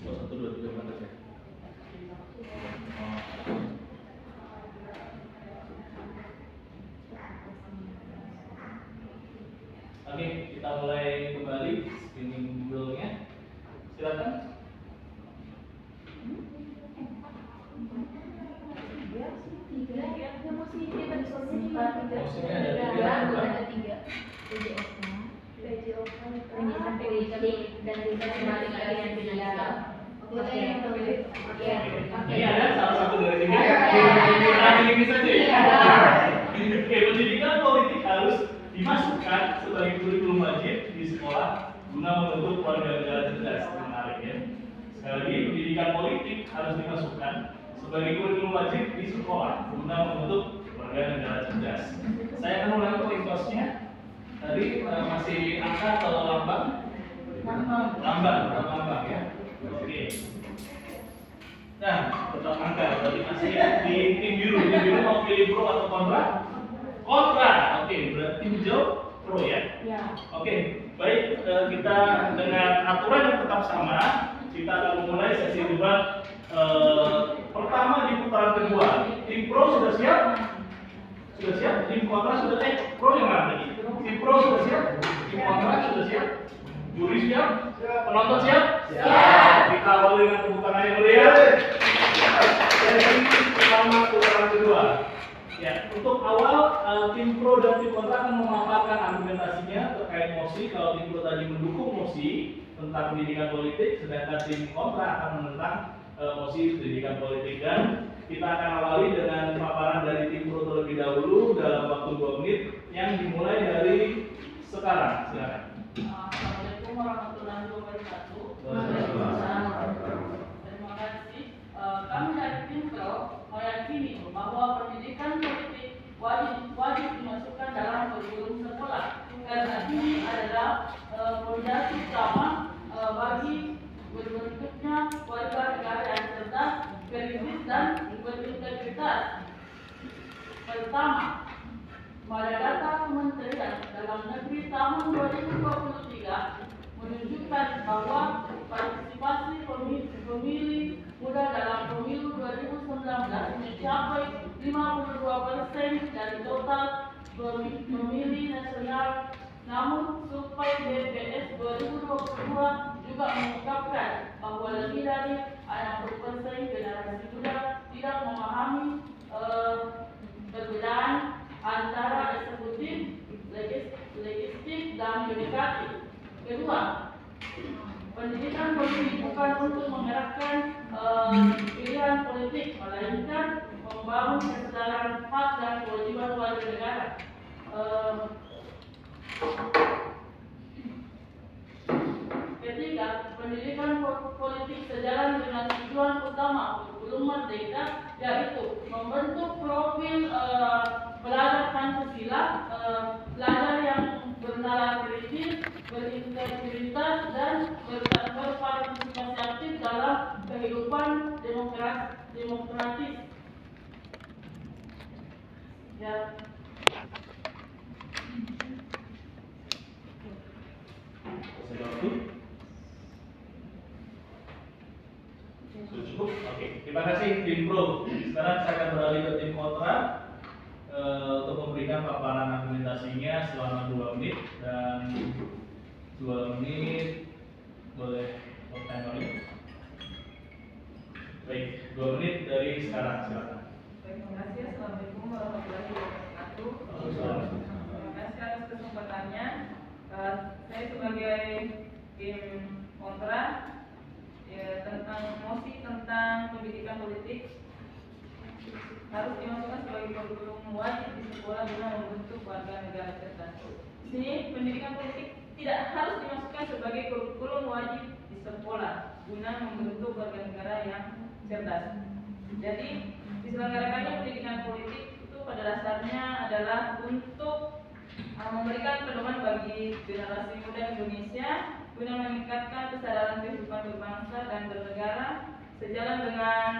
1, 2, 3 batas ya. Oke, kita mulai kembali spinning wheel-nya. Silakan. Ini ada salah satu dari 3. Ini saja ya. Oke, pendidikan politik harus dimasukkan sebagai kurikulum wajib di sekolah guna membentuk warga negara cerdas. Menarik ya. Sekali lagi, pendidikan politik harus dimasukkan sebagai kurikulum wajib di sekolah guna membentuk warga negara cerdas. Saya akan ulangi poin kosnya. Tadi masih angka atau lambang? Lambang ya. Oke. Nah, tetap angka. Tadi masih di tim biru. Tim biru mau pilih pro atau kontra? Kontra. Oke, berarti tim hijau pro ya? Ya. Oke, baik. Kita dengan aturan yang tetap sama, kita akan memulai sesi debat pertama di putaran kedua. Tim pro sudah siap? Sudah siap? Tim kontra sudah pro yang mana tadi? Tim pro sudah siap? Tim kontra sudah siap? Juri siap? Penonton siap? Siap. Kita awali dengan tepuk tangan yang meriah. Sesi pertama putaran kedua. Ya, untuk awal tim pro dan tim kontra akan memaparkan argumentasinya terkait mosi. Kalau tim pro tadi mendukung mosi tentang pendidikan politik, sedangkan tim kontra akan menentang mosi pendidikan politik. Dan kita akan awali dengan paparan dari tim pro terlebih dahulu dalam waktu 2 menit yang dimulai dari sekarang. Silakan. Assalamualaikum warahmatullahi wabarakatuh. Terima kasih. Kami dari tim pro meyakini bahwa pendidikan politik wajib dimasukkan dalam kurikulum sekolah karena ini adalah fondasi utama bagi berbentuknya warga negara yang cerdas, kritis dan berintegritas. Pertama, pada data Kementerian Dalam Negeri tahun 2023 menunjukkan bahwa partisipasi pemilih muda dalam pemilu 2019 mencapai 52% dari total pemilih nasional. Namun, survei BPS 2022 juga mengungkapkan bahwa lebih dari 60% generasi muda tidak memahami perbedaan antara eksekutif, legislatif, dan yudikatif. Kedua, pendidikan politik bukan untuk mengerakkan pilihan politik, melainkan membangun kesadaran hak dan kewajiban warga negara. Ketiga, pendidikan politik sejalan dengan tujuan utama kurikulum merdeka, yaitu membentuk profil pelajar Pancasila, pelajar yang bernalar kritis, berintegritas dan berpartisipasi aktif dalam kehidupan demokratis. Ya. Cukup? Oke, terima kasih tim pro. Sekarang saya akan beralih ke tim kontra untuk memberikan paparan argumentasinya selama 2 menit dan 2 menit boleh timer. Baik, 2 menit dari sekarang, silakan. Terima kasih. Assalamualaikum warahmatullahi wabarakatuh. Terima kasih atas kesempatannya. Saya sebagai tim kontra tentang mosi tentang pendidikan politik harus dimasukkan sebagai kurikulum wajib di sekolah guna membentuk warga negara cerdas. Di sini pendidikan politik tidak harus dimasukkan sebagai kurikulum wajib di sekolah guna membentuk warga negara yang cerdas. Jadi diselenggarakannya pendidikan politik itu pada dasarnya adalah untuk memberikan pedoman bagi generasi muda Indonesia guna meningkatkan kesadaran kehidupan berbangsa dan bernegara sejalan dengan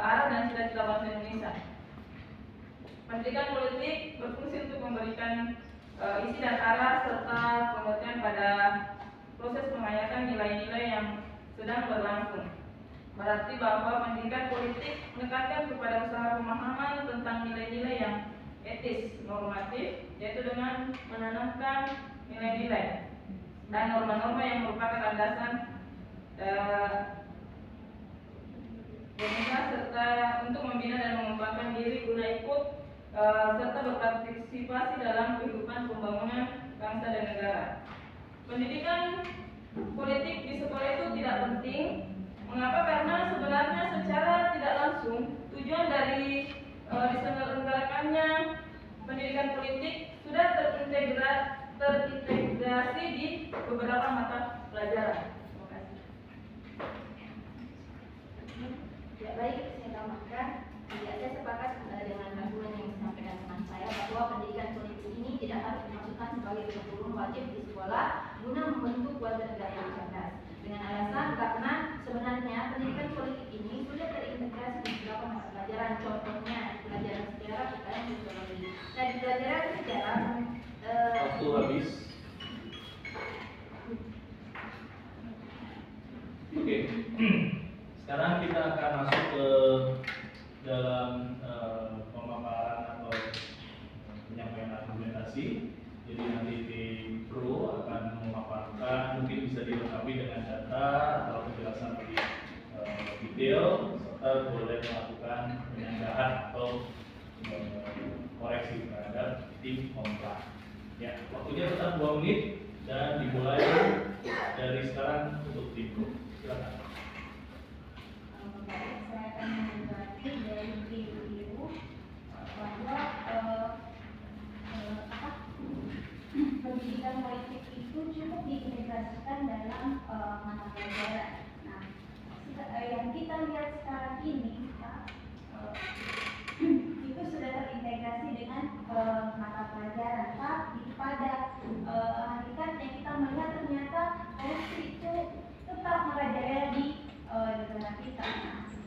arah dan cita-cita bangsa Indonesia. Pendidikan politik berfungsi untuk memberikan isi dan arah serta pengertian pada proses mengayakan nilai-nilai yang sedang berlangsung. Berarti bahwa pendidikan politik menekankan kepada usaha pemahaman tentang nilai-nilai yang etis, normatif, yaitu dengan menanamkan nilai-nilai dan norma-norma yang merupakan landasan bernegara serta untuk membina dan mengembangkan diri guna ikut serta berpartisipasi dalam kehidupan pembangunan bangsa dan negara. Pendidikan politik di sekolah itu tidak penting. Mengapa? Karena sebenarnya secara tidak langsung tujuan dari diselenggarakannya pendidikan politik sudah terintegrasi di beberapa mata pelajaran. Terima kasih. Ya, baik, saya tambahkan. Ya, saya sepakat dengan argumen yang disampaikan teman saya bahwa pendidikan politik ini tidak harus dimasukkan sebagai kurikulum wajib di sekolah guna membentuk warga negara yang cerdas. Dengan alasan karena sebenarnya pendidikan politik ini sudah terintegrasi di beberapa mata pelajaran. Contohnya pelajaran sejarah, IPS, sosiologi. Nah, di pelajaran sejarah waktu habis. Oke. Sekarang kita akan masuk ke dalam pemaparan atau penyampaian argumentasi. Jadi nanti di Pro akan memaparkan, mungkin bisa dilengkapi dengan data atau penjelasan lebih detail, serta boleh melakukan penyandaran atau koreksi terhadap tim kontra. Ya, waktunya tetap 2 menit dan dimulai dari sekarang untuk tim Pro. Silakan. saya akan menjelaskan dari tim biru bahwa pendidikan politik itu cukup diintegrasikan dalam mata pelajaran. Nah, yang kita lihat sekarang ini itu sudah terintegrasi dengan mata pelajaran. Tapi pada hakikatnya kita melihat ternyata korupsi itu tetap merajalela di negara kita.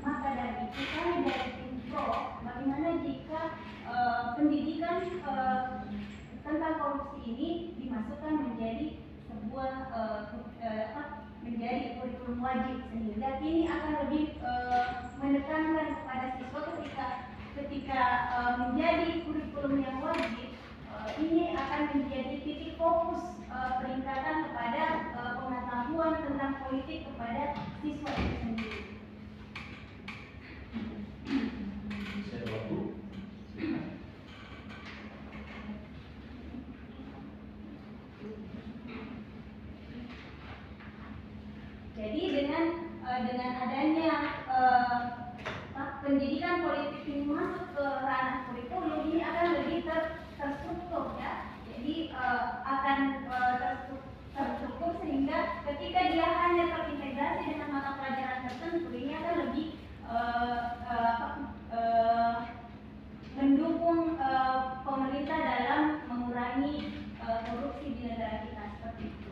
Maka dari itu kami dari tim Pro, bagaimana jika pendidikan tentang korupsi ini dimasukkan menjadi sebuah menjadi kurikulum wajib, sehingga ini akan lebih menekankan kepada siswa ketika menjadi kurikulum yang wajib. Ini akan menjadi titik fokus peningkatan kepada pengetahuan tentang politik kepada siswa itu sendiri. Saya waktu. Jadi dengan adanya pendidikan politik ini masuk ke ranah kurikulum, ini akan lebih terstruktur ya. Jadi akan terstruktur sehingga ketika dia hanya terintegrasi dengan mata pelajaran tertentu, ini akan lebih mendukung pemerintah dalam mengurangi korupsi di negara kita seperti itu.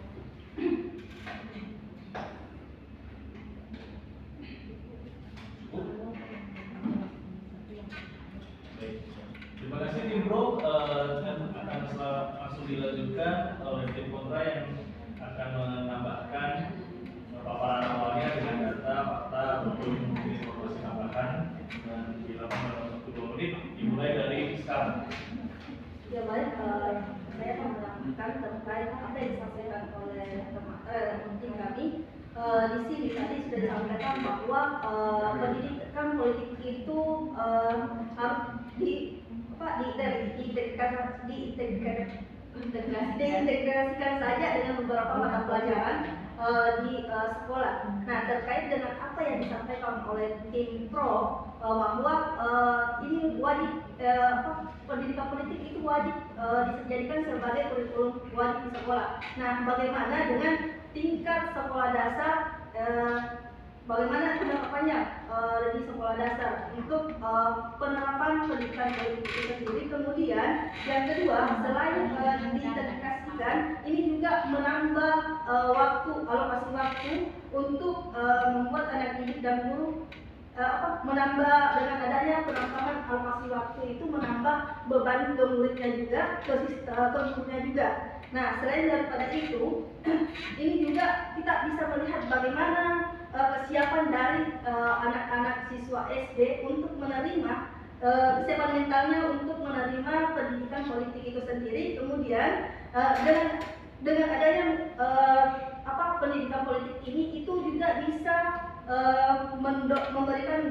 Terima kasih tim Pro. Akan langsung dilanjutkan oleh tim kontra yang akan menambahkan paparan awalnya dengan data, fakta, ataupun informasi tambahan, dan dilakukan dalam waktu 2 menit. Dimulai dari sekarang. Ya baik, saya akan menambahkan terkait apa yang disampaikan oleh tim kami. Di sini tadi sudah disampaikan bahwa pendidikan politik itu harus diintegrasikan saja dengan beberapa mata pelajaran di sekolah. Nah, terkait dengan apa yang disampaikan oleh tim Pro bahwa ini wajib pendidikan politik itu wajib dijadikan sebagai kurikulum wajib di sekolah. Nah, bagaimana dengan tingkat sekolah dasar? Bagaimana penerapannya di sekolah dasar untuk penerapan pendidikan politik itu sendiri. Kemudian yang kedua, selain diintegrasikan, ini juga menambah alokasi waktu untuk membuat anak didik dan guru menambah dengan adanya penambahan alokasi waktu itu menambah beban ke muridnya juga, ke gurunya juga. Nah, selain daripada itu, ini juga kita bisa melihat bagaimana harapan dari anak-anak siswa SD untuk menerima kesiapan mentalnya untuk menerima pendidikan politik itu sendiri. Kemudian dengan adanya pendidikan politik ini itu juga bisa memberikan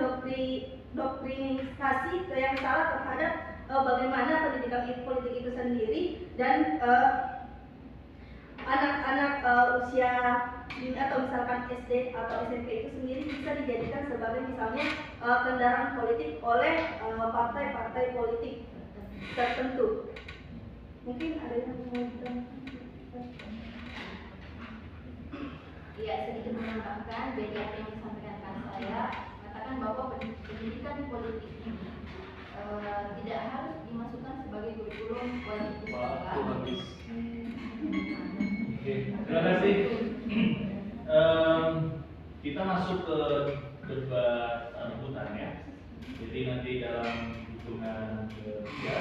doktrinisasi yang salah terhadap bagaimana pendidikan politik itu sendiri, dan anak-anak usia ini atau misalkan SD atau SMP itu sendiri bisa dijadikan sebagai misalnya kendaraan politik oleh partai-partai politik tertentu. Mungkin ada yang mau ditambahkan? Iya, sedikit menambahkan dari apa yang disampaikan saya, katakan bahwa pendidikan politik ini tidak harus dimasukkan sebagai kurikulum wajib di sekolah. Oke, terima kasih. Kita masuk ke debat rebutan ya. Jadi nanti dalam hitungan ketiga,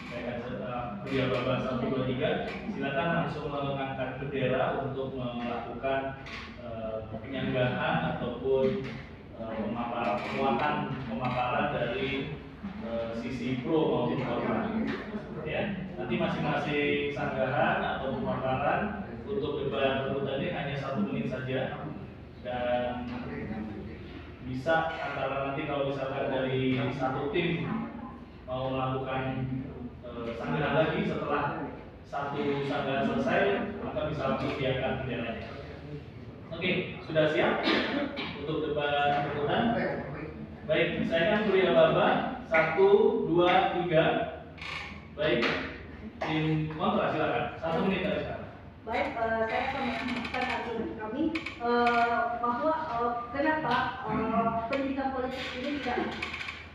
saya akan beliau babak 1, 2, 3. Silakan langsung mengangkat bendera untuk melakukan penyanggahan ataupun pemaparan dari sisi pro maupun kontra. Ya, nanti masing-masing sanggahan atau pemaparan untuk debat rebutan ini hanya 1 menit saja, dan bisa antara nanti kalau misalkan dari satu tim mau melakukan sanggahan lagi setelah satu sanggahan selesai, maka bisa langsung siapkan benderanya. Oke, sudah siap untuk debat rebutan? Baik, saya akan beri aba-aba 1, 2, 3. Baik, tim kontra silakan. 1 menit dari sekarang. Baik, saya akan menyampaikan argumen kami bahwa kenapa pendidikan politik ini tidak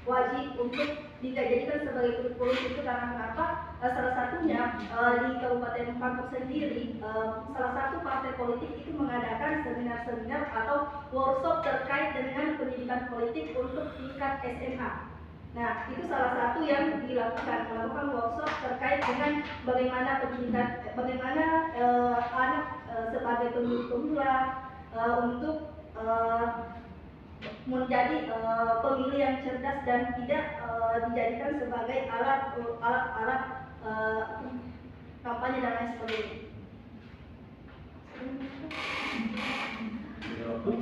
wajib untuk dijadikan sebagai kurikulum itu, karena kenapa? Salah satunya di Kabupaten Pangkep sendiri, salah satu partai politik itu mengadakan seminar-seminar atau workshop terkait dengan pendidikan politik untuk tingkat SMA. Nah, itu salah satu yang melakukan workshop terkait dengan bagaimana pendidikan, bagaimana anak sebagai pemula untuk menjadi pemilih yang cerdas dan tidak dijadikan sebagai alat kampanye dan lain sebagainya. Cukup.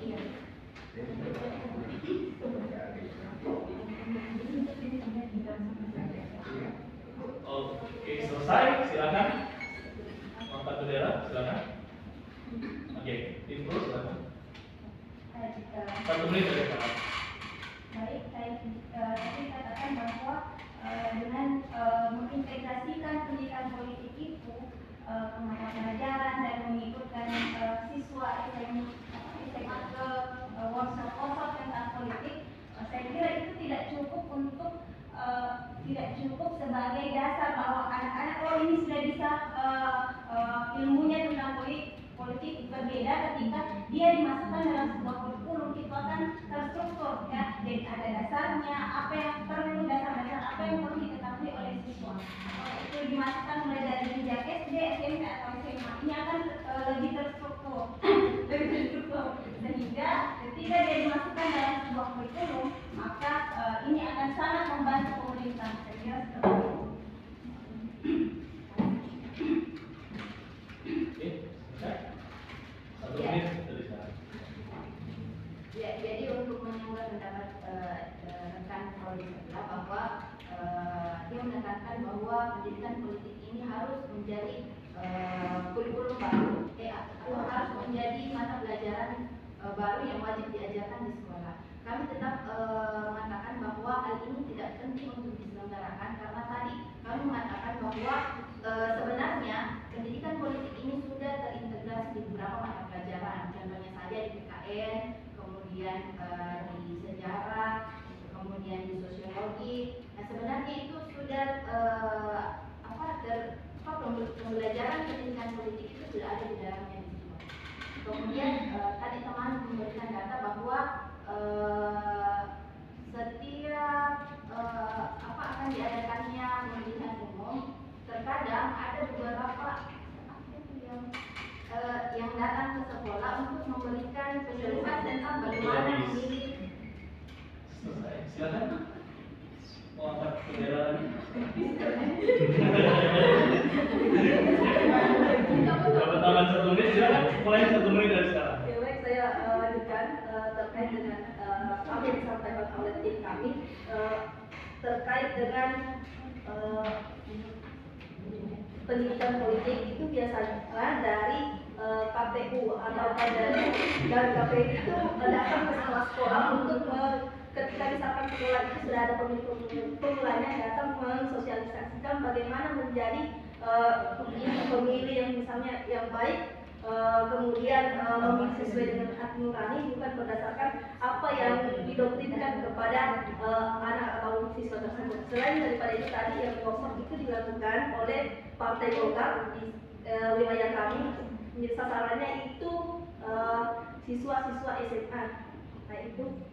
Iya. Oke, selesai. Silakan. Angkat bendera, silakan. Oke, tim pro silakan. 1 menit dari sekarang. Baik, saya tadi katakan bahwa dengan mengintegrasikan pendidikan politik itu ke mata pelajaran dan mengikutkan siswa SMA ke workshop tentang politik, saya kira itu tidak cukup sebagai dasar bahwa anak-anak ini sudah bisa ilmunya tentang politik berbeda ketika dia dimasukkan dalam sebuah kurikulum. Itu akan terstruktur ya, jadi ada dasarnya, apa yang perlu, dasar-dasar apa yang perlu diketahui oleh siswa. Kalau itu dimasukkan mulai dari sejak SD, SMP atau SMA, ini akan lebih terstruktur sehingga ketika dia dimasukkan dalam sebuah kurikulum, maka ini akan sangat membantu pemerintah. Saya kira seperti itu. Oke, 1 menit dari sekarang. Ya, jadi untuk menyanggah pendapat rekan Prodi sebelah bahwa dia menekankan bahwa pendidikan politik ini harus menjadi kurikulum baru, atau harus menjadi mata pelajaran baru yang wajib diajarkan di sekolah. Kami tetap mengatakan bahwa hal ini tidak penting untuk diselenggarakan, karena tadi kami mengatakan bahwa sebenarnya pendidikan politik ini sudah terintegrasi di beberapa mata pelajaran. Contohnya saja di PKN, kemudian di sejarah, kemudian di sosiologi. Nah, sebenarnya itu sudah pembelajaran pendidikan politik itu sudah ada di dalamnya di situ. Kemudian tadi teman memberikan data bahwa setiap akan diadakannya pemilihan umum, terkadang ada beberapa yang datang ke sekolah untuk Silakan. Mau angkat bendera lagi? Dapat tambahan 1 menit, silakan. Mulai 1 menit dari sekarang. Oke, baik, saya lanjutkan terkait dengan apa yang disampaikan oleh tim kami terkait dengan pendidikan politik itu biasanya dari KPU atau dari KPU itu datang ke sekolah-sekolah untuk ketika misalkan sekolah itu sudah ada pemilihnya datang mensosialisasikan bagaimana menjadi pemilih yang misalnya yang baik, kemudian memilih sesuai dengan hati nurani bukan berdasarkan apa yang didoktrinkan kepada anak atau siswa tersebut. Selain daripada itu tadi yang workshop itu dilakukan oleh Partai Golkar di wilayah kami, sasarannya itu siswa-siswa SMA. Nah itu.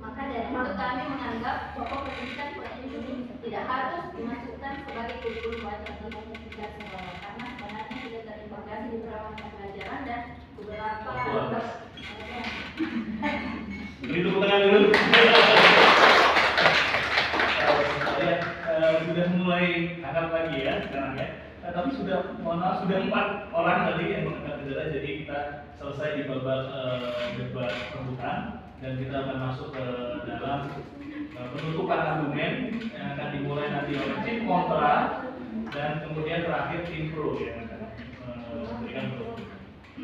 Maka dari itu kami menganggap bahwa pendidikan politik ini tidak harus dimasukkan sebagai kurikulum wajib di pendidikan sekolah karena sebenarnya tidak terintegrasi di beberapa mata pelajaran dan beberapa Beri tepuk tangan dulu. Sudah mulai angkat lagi ya sekarang ya. Tapi sudah, mohon maaf, sudah 4 orang tadi yang mengangkat bendera, jadi kita selesai di babak debat pembukaan dan kita akan masuk ke dalam penutupan argumen yang akan dimulai nanti oleh tim kontra dan kemudian terakhir tim pro yang akan memberikan pro.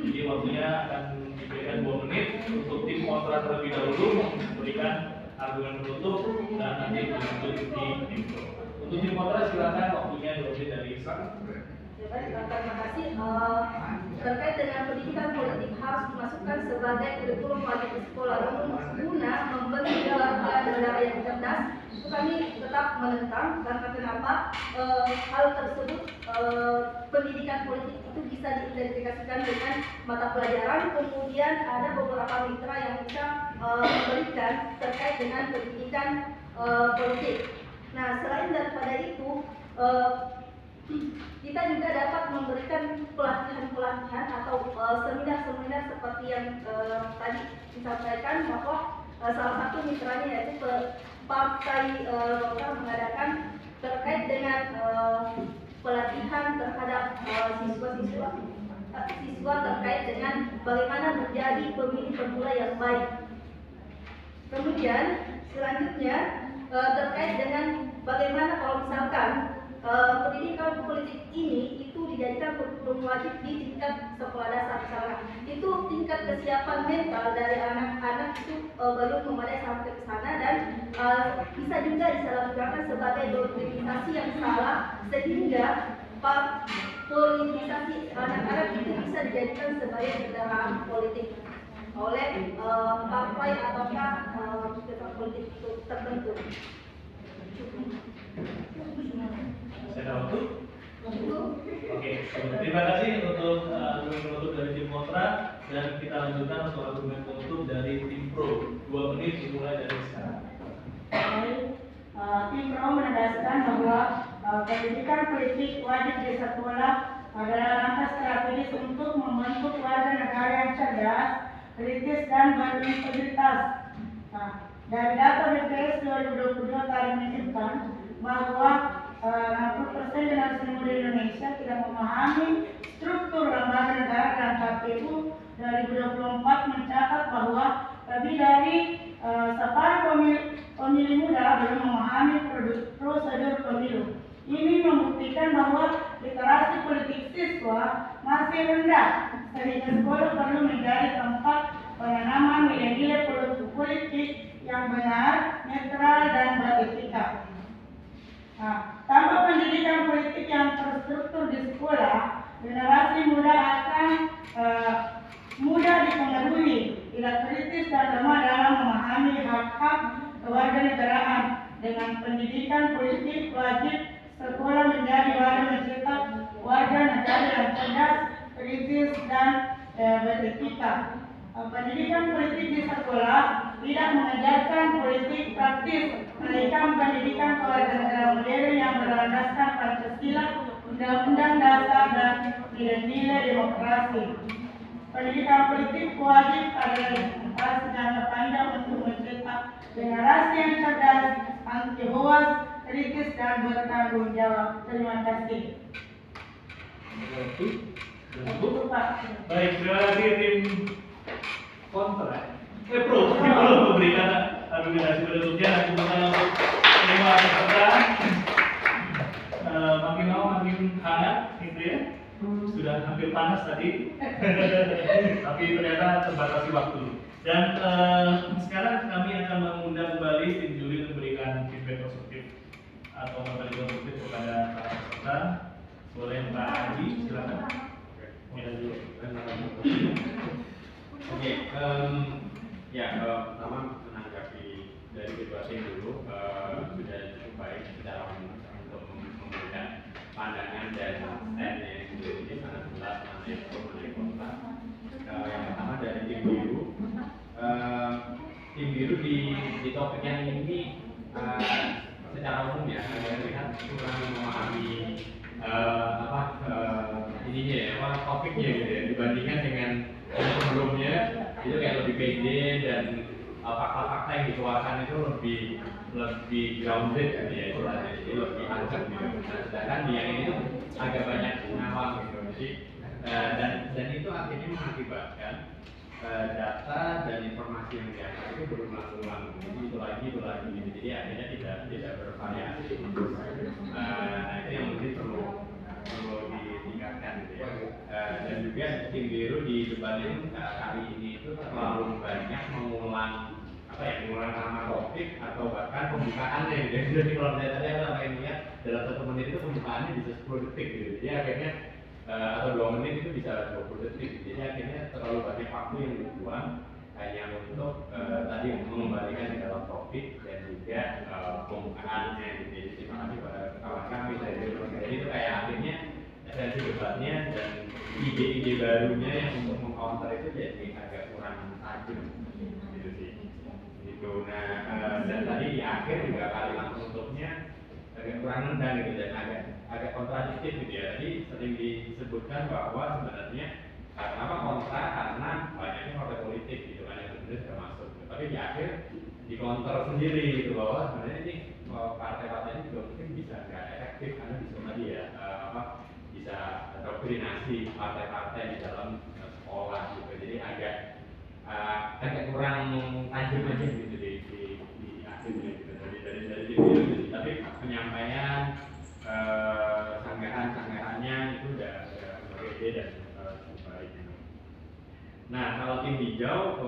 Jadi waktunya akan diberikan 2 menit untuk tim kontra terlebih dahulu memberikan argumen penutup dan nanti dilanjut di tim pro. Untuk tim kontra silakan waktunya 2 menit dari Sang. Baik, terima kasih. Terkait dengan pendidikan politik harus dimasukkan sebagai kurikulum wajib di sekolah guna membentuk warga negara yang cerdas. Itu kami tetap menentang karena kenapa hal tersebut pendidikan politik itu bisa diidentifikasikan dengan mata pelajaran. Kemudian ada beberapa mitra yang bisa memberikan terkait dengan pendidikan politik. Nah, selain daripada itu kita juga dapat memberikan pelatihan-pelatihan atau seminar-seminar seperti yang tadi disampaikan bahwa salah satu mitranya yaitu Partai Golkar mengadakan terkait dengan pelatihan terhadap siswa terkait dengan bagaimana menjadi pemilih pemula yang baik. Kemudian selanjutnya terkait dengan bagaimana kalau misalkan pendidikan politik ini itu dijadikan kurikulum wajib di tingkat sekolah dasar misalnya, itu tingkat kesiapan mental dari anak-anak itu belum memadai sampai ke sana dan bisa juga disalahgunakan sebagai doktrinisasi yang salah sehingga politisasi anak-anak itu bisa dijadikan sebagai kendaraan politik oleh partai ataukah politik tertentu. Saya ada waktu? Oke, terima kasih untuk argumen penutup dari tim kontra dan kita lanjutkan untuk argumen penutup dari tim pro. 2 menit dimulai dari sekarang. Tim pro menegaskan bahwa pendidikan politik wajib di sekolah adalah langkah strategis untuk membentuk warga negara yang cerdas, kritis dan berintegritas. Dari data BPS 2022 tadi menunjukkan bahwa 60% generasi muda Indonesia tidak memahami struktur lembaga negara dan KPU 2024 mencatat bahwa lebih dari separuh pemilih muda belum memahami prosedur pemilu. Ini membuktikan bahwa literasi politik siswa masih rendah, sehingga sekolah perlu menjadi tempat penanaman nilai-nilai politik yang benar, netral, dan beretika. Tanpa pendidikan politik yang terstruktur di sekolah, generasi muda akan mudah dipengaruhi, tidak kritis dan lemah dalam memahami hak-hak kewarganegaraan. Dengan pendidikan politik wajib, sekolah menjadi wadah mencetak warga negara yang cerdas, kritis dan beretika. Pendidikan politik di sekolah tidak mengajarkan politik praktis, melainkan pendidikan kewarganegaraan modern yang berlandaskan Pancasila, Undang-Undang Dasar dan nilai-nilai demokrasi. Pendidikan politik wajib adalah investasi jangka panjang untuk mencetak generasi yang cerdas, anti-hoax, kritis dan bertanggung jawab. Terima kasih. Cukup. Pak. Baik, terima kasih tim kontra. Pro, belum memberikan argumentasi penutupnya. Aku bakal terima peserta. Makin lama makin hangat, gitu ya. Sudah hampir panas tadi, tapi ternyata terbatasi waktu. Dan sekarang kami akan mengundang kembali tim juri untuk memberikan feedback konstruktif atau materi konstruktif kepada para peserta. Boleh Pak Adi, silakan. Oke, ya pertama menanggapi dari kedua tim dulu sudah cukup baik secara umum untuk memberikan pandangan dan stand yang jadi sangat jelas mana yang pro mana yang kontra. Yang pertama dari tim biru di topik yang ini secara umum ya saya lihat kurang memahami ininya ya topiknya gitu ya dibandingkan dengan sebelumnya itu kayak lebih pede dan fakta-fakta yang dikeluarkan itu lebih grounded gitu ya istilahnya, jadi lebih ancam gitu. Nah, sedangkan di yang ini tuh agak banyak ngawang gitu, jadi dan itu akhirnya mengakibatkan data dan informasi yang diangkat itu berulang-ulang, jadi itu lagi gitu. Jadi akhirnya tidak bervariasi. Nah itu yang mungkin perlu ditingkatkan gitu ya. Dan juga tim biru di debat ini kali ini itu terlalu banyak mengulang nama topik atau bahkan pembukaannya gitu. Jadi kalau saya tadi aku sampai melihat dalam 1 menit itu pembukaannya bisa 10 detik gitu. Jadi akhirnya atau 2 menit itu bisa 20 detik. Jadi akhirnya terlalu banyak waktu yang dibuang hanya untuk tadi mengembalikan di dalam topik dan juga pembukaannya gitu. Jadi terima kasih pada kawan kami dari jadi itu kayak akhirnya esensi debatnya dan ide-ide barunya yang untuk meng-counter itu jadi agak kurang tajam gitu sih. Gitu. Nah dan tadi di akhir juga kalimat penutupnya agak kurang nendang gitu dan agak kontradiktif gitu ya. Tadi sering disebutkan bahwa sebenarnya kenapa kontra karena banyaknya partai politik gitu kan yang sebenarnya sudah masuk. Tapi di akhir di counter sendiri gitu bahwa sebenarnya ini partai-partai ini juga mungkin bisa nggak efektif karena bisa tadi ya bisa doktrinasi partai-partai di dalam sekolah gitu. Jadi agak kurang tajam aja gitu di akhir gitu dari gitu. Tapi penyampaian sanggahan-sanggahannya itu udah berbeda dan cukup baik. Nah kalau tim hijau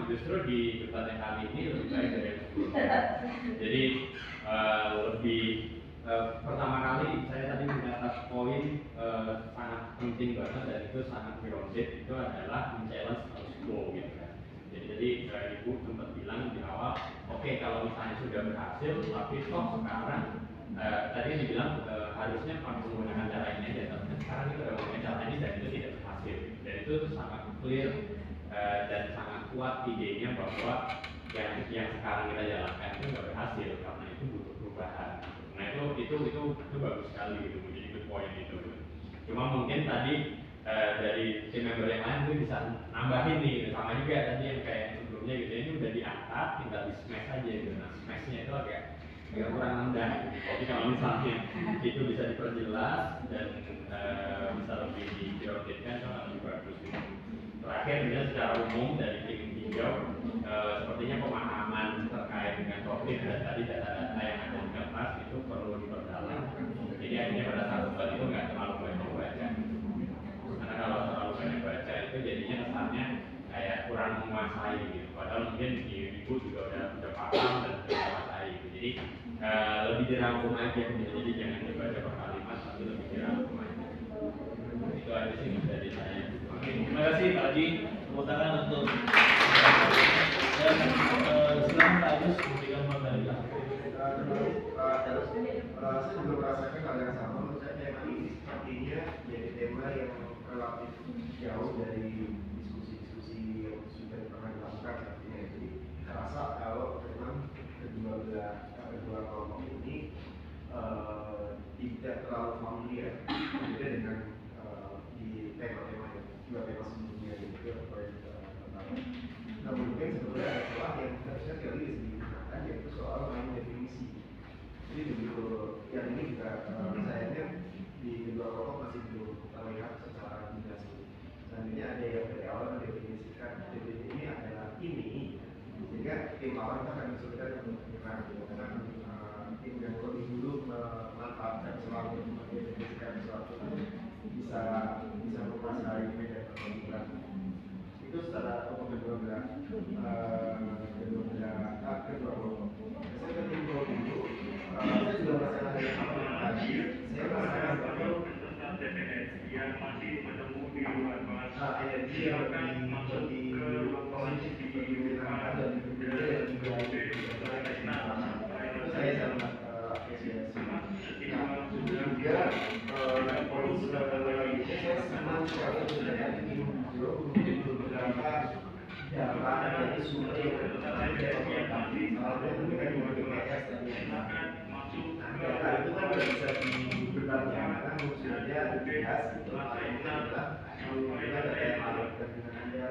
justru di debat yang kali ini lebih baik dari yang sebelumnya. Jadi lebih pertama kali saya tadi mencatat poin sangat penting banget dan itu sangat grounded itu adalah men-challenge status quo gitu kan. Jadi ibu sempat bilang di awal, oke, kalau misalnya sudah berhasil, tapi toh sekarang tadi dibilang harusnya menggunakan cara ini aja, tapi sekarang itu udah menggunakan cara ini dan itu tidak berhasil. Dan itu sangat clear dan sangat kuat idenya bahwa yang sekarang kita jalankan itu nggak berhasil karena itu butuh perubahan. Nah itu bagus sekali gitu, menjadi good point itu. Cuma mungkin tadi dari tim member yang lain itu bisa nambahin nih, sama juga tadi yang kayak sebelumnya gitu, ini udah diangkat, tinggal di smash aja gitu. Nah smashnya itu agak kurang nendang gitu. Jadi kalau misalnya itu bisa diperjelas dan bisa lebih diprioritaskan, itu akan lebih bagus gitu. Terakhir secara umum dari tim hijau sepertinya pemahaman terkait dengan topik dan tadi data-data yang ada di kertas itu perlu diperdalam. Jadi akhirnya pada saat debat itu nggak terlalu banyak baca. Karena kalau terlalu banyak baca itu jadinya kesannya kayak kurang menguasai gitu. Padahal mungkin ibu juga udah paham dan sudah menguasai gitu. Jadi lebih dirangkum aja gitu. Jadi jangan dibaca per kalimat tapi lebih dirangkum aja. Itu aja sih dari saya. Oke, terima kasih Pak Haji. Tepuk tangan untuk dan silakan Pak Agus memberikan materi. Saya juga merasakan hal yang sama. Menurut saya tema ini sepertinya jadi tema yang relatif jauh dari diskusi-diskusi yang sudah pernah dilakukan artinya. Jadi saya rasa kalau memang kedua kelompok ini tidak terlalu familiar berbeda dengan di tema-tema yang dua tema sebelumnya gitu. sehingga tim lawan akan kesulitan untuk menyerang gitu. Karena tim yang lebih dulu memanfaatkan selalu mendefinisikan sesuatu bisa menguasai medan pertempuran. Itu secara kedua belah kedua kelompok. Saya ke tim dulu, saya juga merasakan hal yang sama dengan tadi. Saya merasakan bahwa yang masih menunggu di luar kelas energi yang lebih positif digunakan dan itu saya sangat apresiasi. Nah, juga poin selanjutnya saya senang sekali melihat tim Bro beberapa data dari sumber yang salah satu dengan BPS dan data itu kan bisa diberlakukan maksudnya BPS itu adalah kita data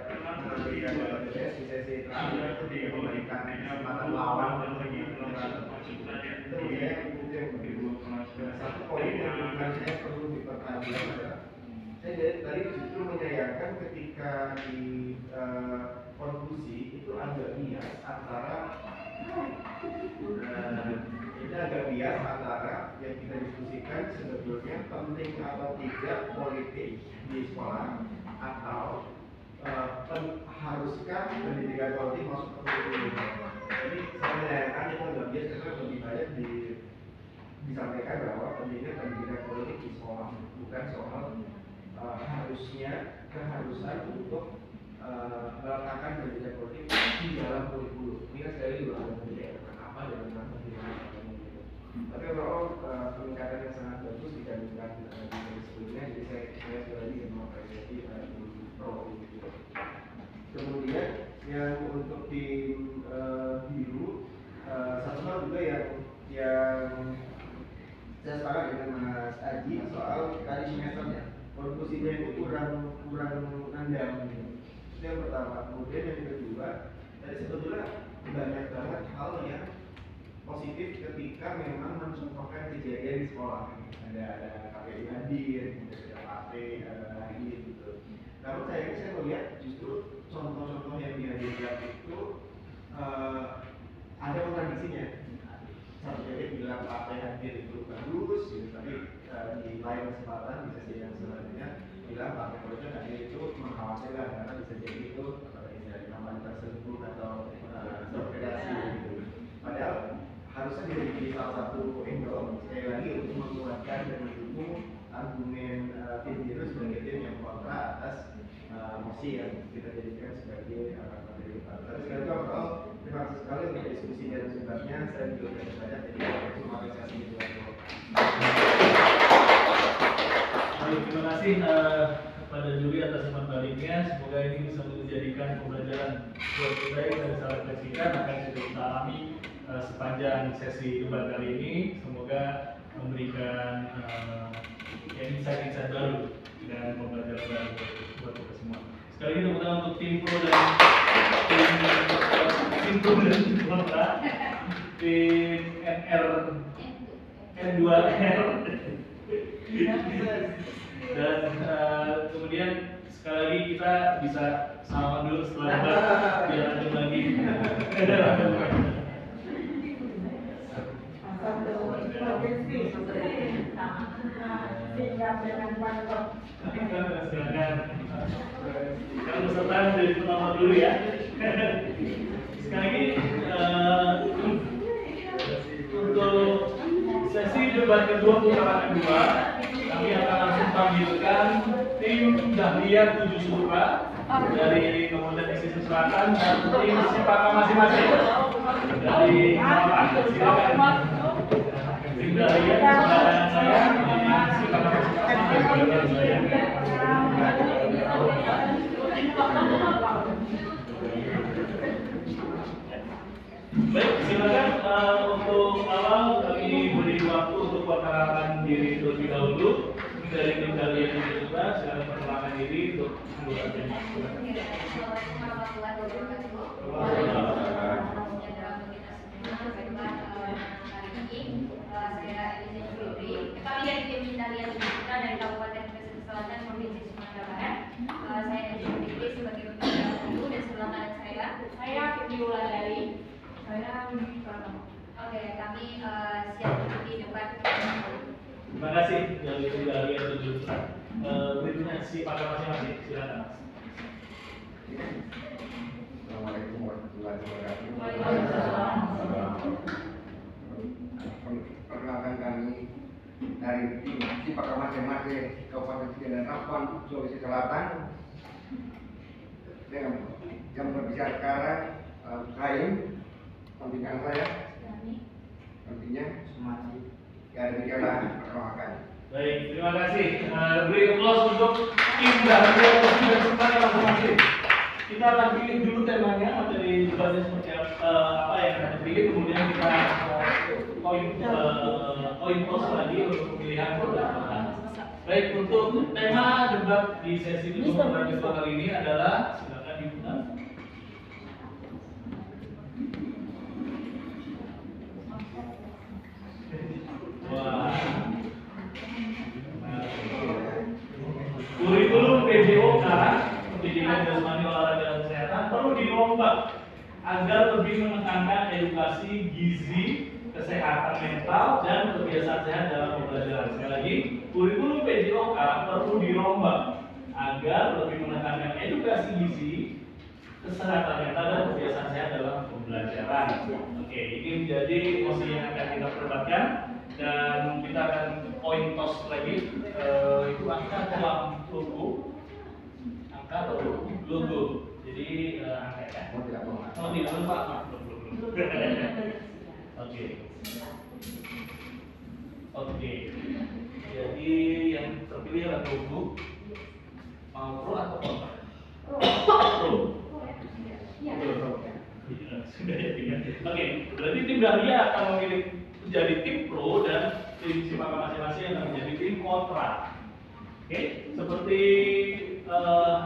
dan memberikan BPS di sesi terakhir itu memberikan kesempatan lawan untuk itu yang kedua. Satu poin yang menurut saya perlu diperhatikan adalah saya tadi justru menyayangkan ketika di konklusi itu agak bias antara yang kita diskusikan sebetulnya penting atau tidak politik di sekolah atau haruskah pendidikan politik masuk ke kurikulum. Jadi saya menyayangkan itu agak bias karena lebih banyak disampaikan bahwa pendidikan politik di sekolah bukan soal keharusan untuk meletakkan pendidikan politik di dalam kurikulum. Ini kan sekali dua hal berbeda apa dengan pendidikan gitu. Tapi overall peningkatan yang sangat bagus dibandingkan di sebelumnya. Jadi saya sekali lagi mengapresiasi pro gitu. Kemudian yang untuk tim biru satu hal juga yang saya sepakat dengan Mas Aji soal tadi semesternya konklusinya itu kurang nandang gitu. Itu yang pertama. Kemudian yang kedua, tadi sebetulnya banyak banget hal yang positif ketika memang mencontohkan kejadian di sekolah. Ada KPI hadir, ada KP hari ini gitu. Namun saya melihat justru contoh-contoh yang dihadirkan itu ada kontradiksinya. Satu jadi bilang KP hadir itu bagus, gitu. Tapi di lain kesempatan di sesi yang selanjutnya bilang partai politik hadir itu mengkhawatirkan karena bisa jadi itu dari kampanye tersebut atau terpredasi gitu. Padahal harusnya menjadi salah satu angle sekali lagi untuk menguatkan dan mendukung argumen tim biru sebagai tim yang kontra atas mosi yang kita jadikan sebagai materi utama. Tapi sekali lagi overall terima kasih sekali untuk diskusi dan sebabnya saya juga banyak jadi terima kasih juga. Baik, terima kasih kepada juri atas umpan baliknya. Semoga ini bisa menjadikan pembelajaran buat kita yang bisa refleksikan akan sudah kita alami sepanjang sesi debat kali ini. Semoga memberikan insight-insight baru dan pembelajaran baru buat kita semua. Sekali lagi tepuk tangan untuk tim pro dan kontra, tim N2R. Dan kemudian sekali lagi kita bisa salaman dulu setelah debat biar lanjut lagi. Silakan. Kalau peserta dari pertama dulu ya. Sekali lagi untuk sesi debat kedua putaran kedua kami akan langsung panggilkan tim Dahlia 7 Suka dari Kemudian Pesisir Selatan dan tim Sipaka masing-masing dari Malang. Silakan. Tim Dahlia sebelah saya, Sipaka masing-masing sebelah saya. Baik, silakan untuk awal kami beri waktu untuk perkenalan diri terlebih dahulu. Dari tim Dahlia yang juga silakan perkenalkan diri untuk anggota tim. Kami dari tim Dahlia dari Kabupaten Pesisir Selatan Provinsi Sumatera Barat. Saya Edi sebagai pembicara dulu dan sebelah kanan saya Firly Wulandari Oke, kami siap mengikuti debat. Terima kasih dari tujuh. Berikutnya si pakar masing-masing, silakan. Assalamualaikum warahmatullahi wabarakatuh. Waalaikumsalam. Perkenalkan kami dari tim pakar masing-masing Kabupaten Sidrap dan Rampan, Sulawesi Selatan. Yang berbicara sekarang Saim, pembinaan saya, nantinya semati. Ya demikianlah perkenalkan. Baik, terima kasih. Beri aplaus untuk tim dari dan semuanya masing-masing. Kita akan pilih dulu temanya, materi debatnya seperti apa yang akan dipilih, kemudian kita koin toss lagi untuk pemilihan pertanyaan. Baik, untuk tema debat di sesi kedua kali ini adalah, silakan dibuka. Wah. Kurikulum PJOK, pendidikan jasmani olahraga dan kesehatan, perlu dirombak agar lebih menekankan edukasi gizi, kesehatan mental, dan kebiasaan sehat dalam pembelajaran. Sekali lagi, kurikulum PJOK perlu dirombak agar lebih menekankan edukasi gizi, kesehatan mental, dan kebiasaan sehat dalam pembelajaran. Oke, ini menjadi mosi yang akan kita perdebatkan. Dan kita akan koin toss lagi. Itu angka dalam logo, angka atau logo. Jadi angka ya. Mau tidak mau? Oh tidak lupa, belum. Oke. Jadi yang terpilih adalah logo. Mau pro atau kontra? Pro. Sudah ya tiga. Oke, berarti tim Dahlia akan memilih menjadi tim pro dan tim Sipaka masing-masing yang akan menjadi tim kontra. Oke, seperti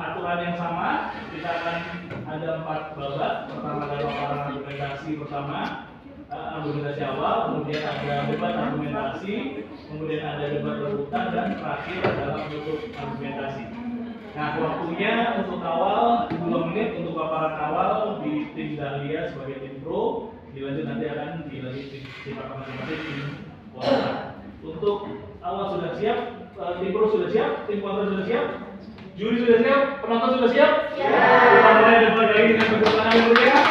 aturan yang sama, kita akan ada 4 babak. Pertama adalah paparan argumentasi pertama, argumentasi awal, kemudian ada debat argumentasi, kemudian ada debat rebutan, dan terakhir adalah penutup argumentasi. Nah, waktunya untuk awal 2 menit untuk paparan awal di tim Dahlia sebagai tim pro. Dilanjut nanti akan dilanjut tim Sipaka masing-masing tim kontra. Untuk awal sudah siap, tim pro sudah siap, tim kontra sudah siap, juri sudah siap, penonton sudah siap. Kita mulai debat lagi dengan tepuk tangan yang meriah.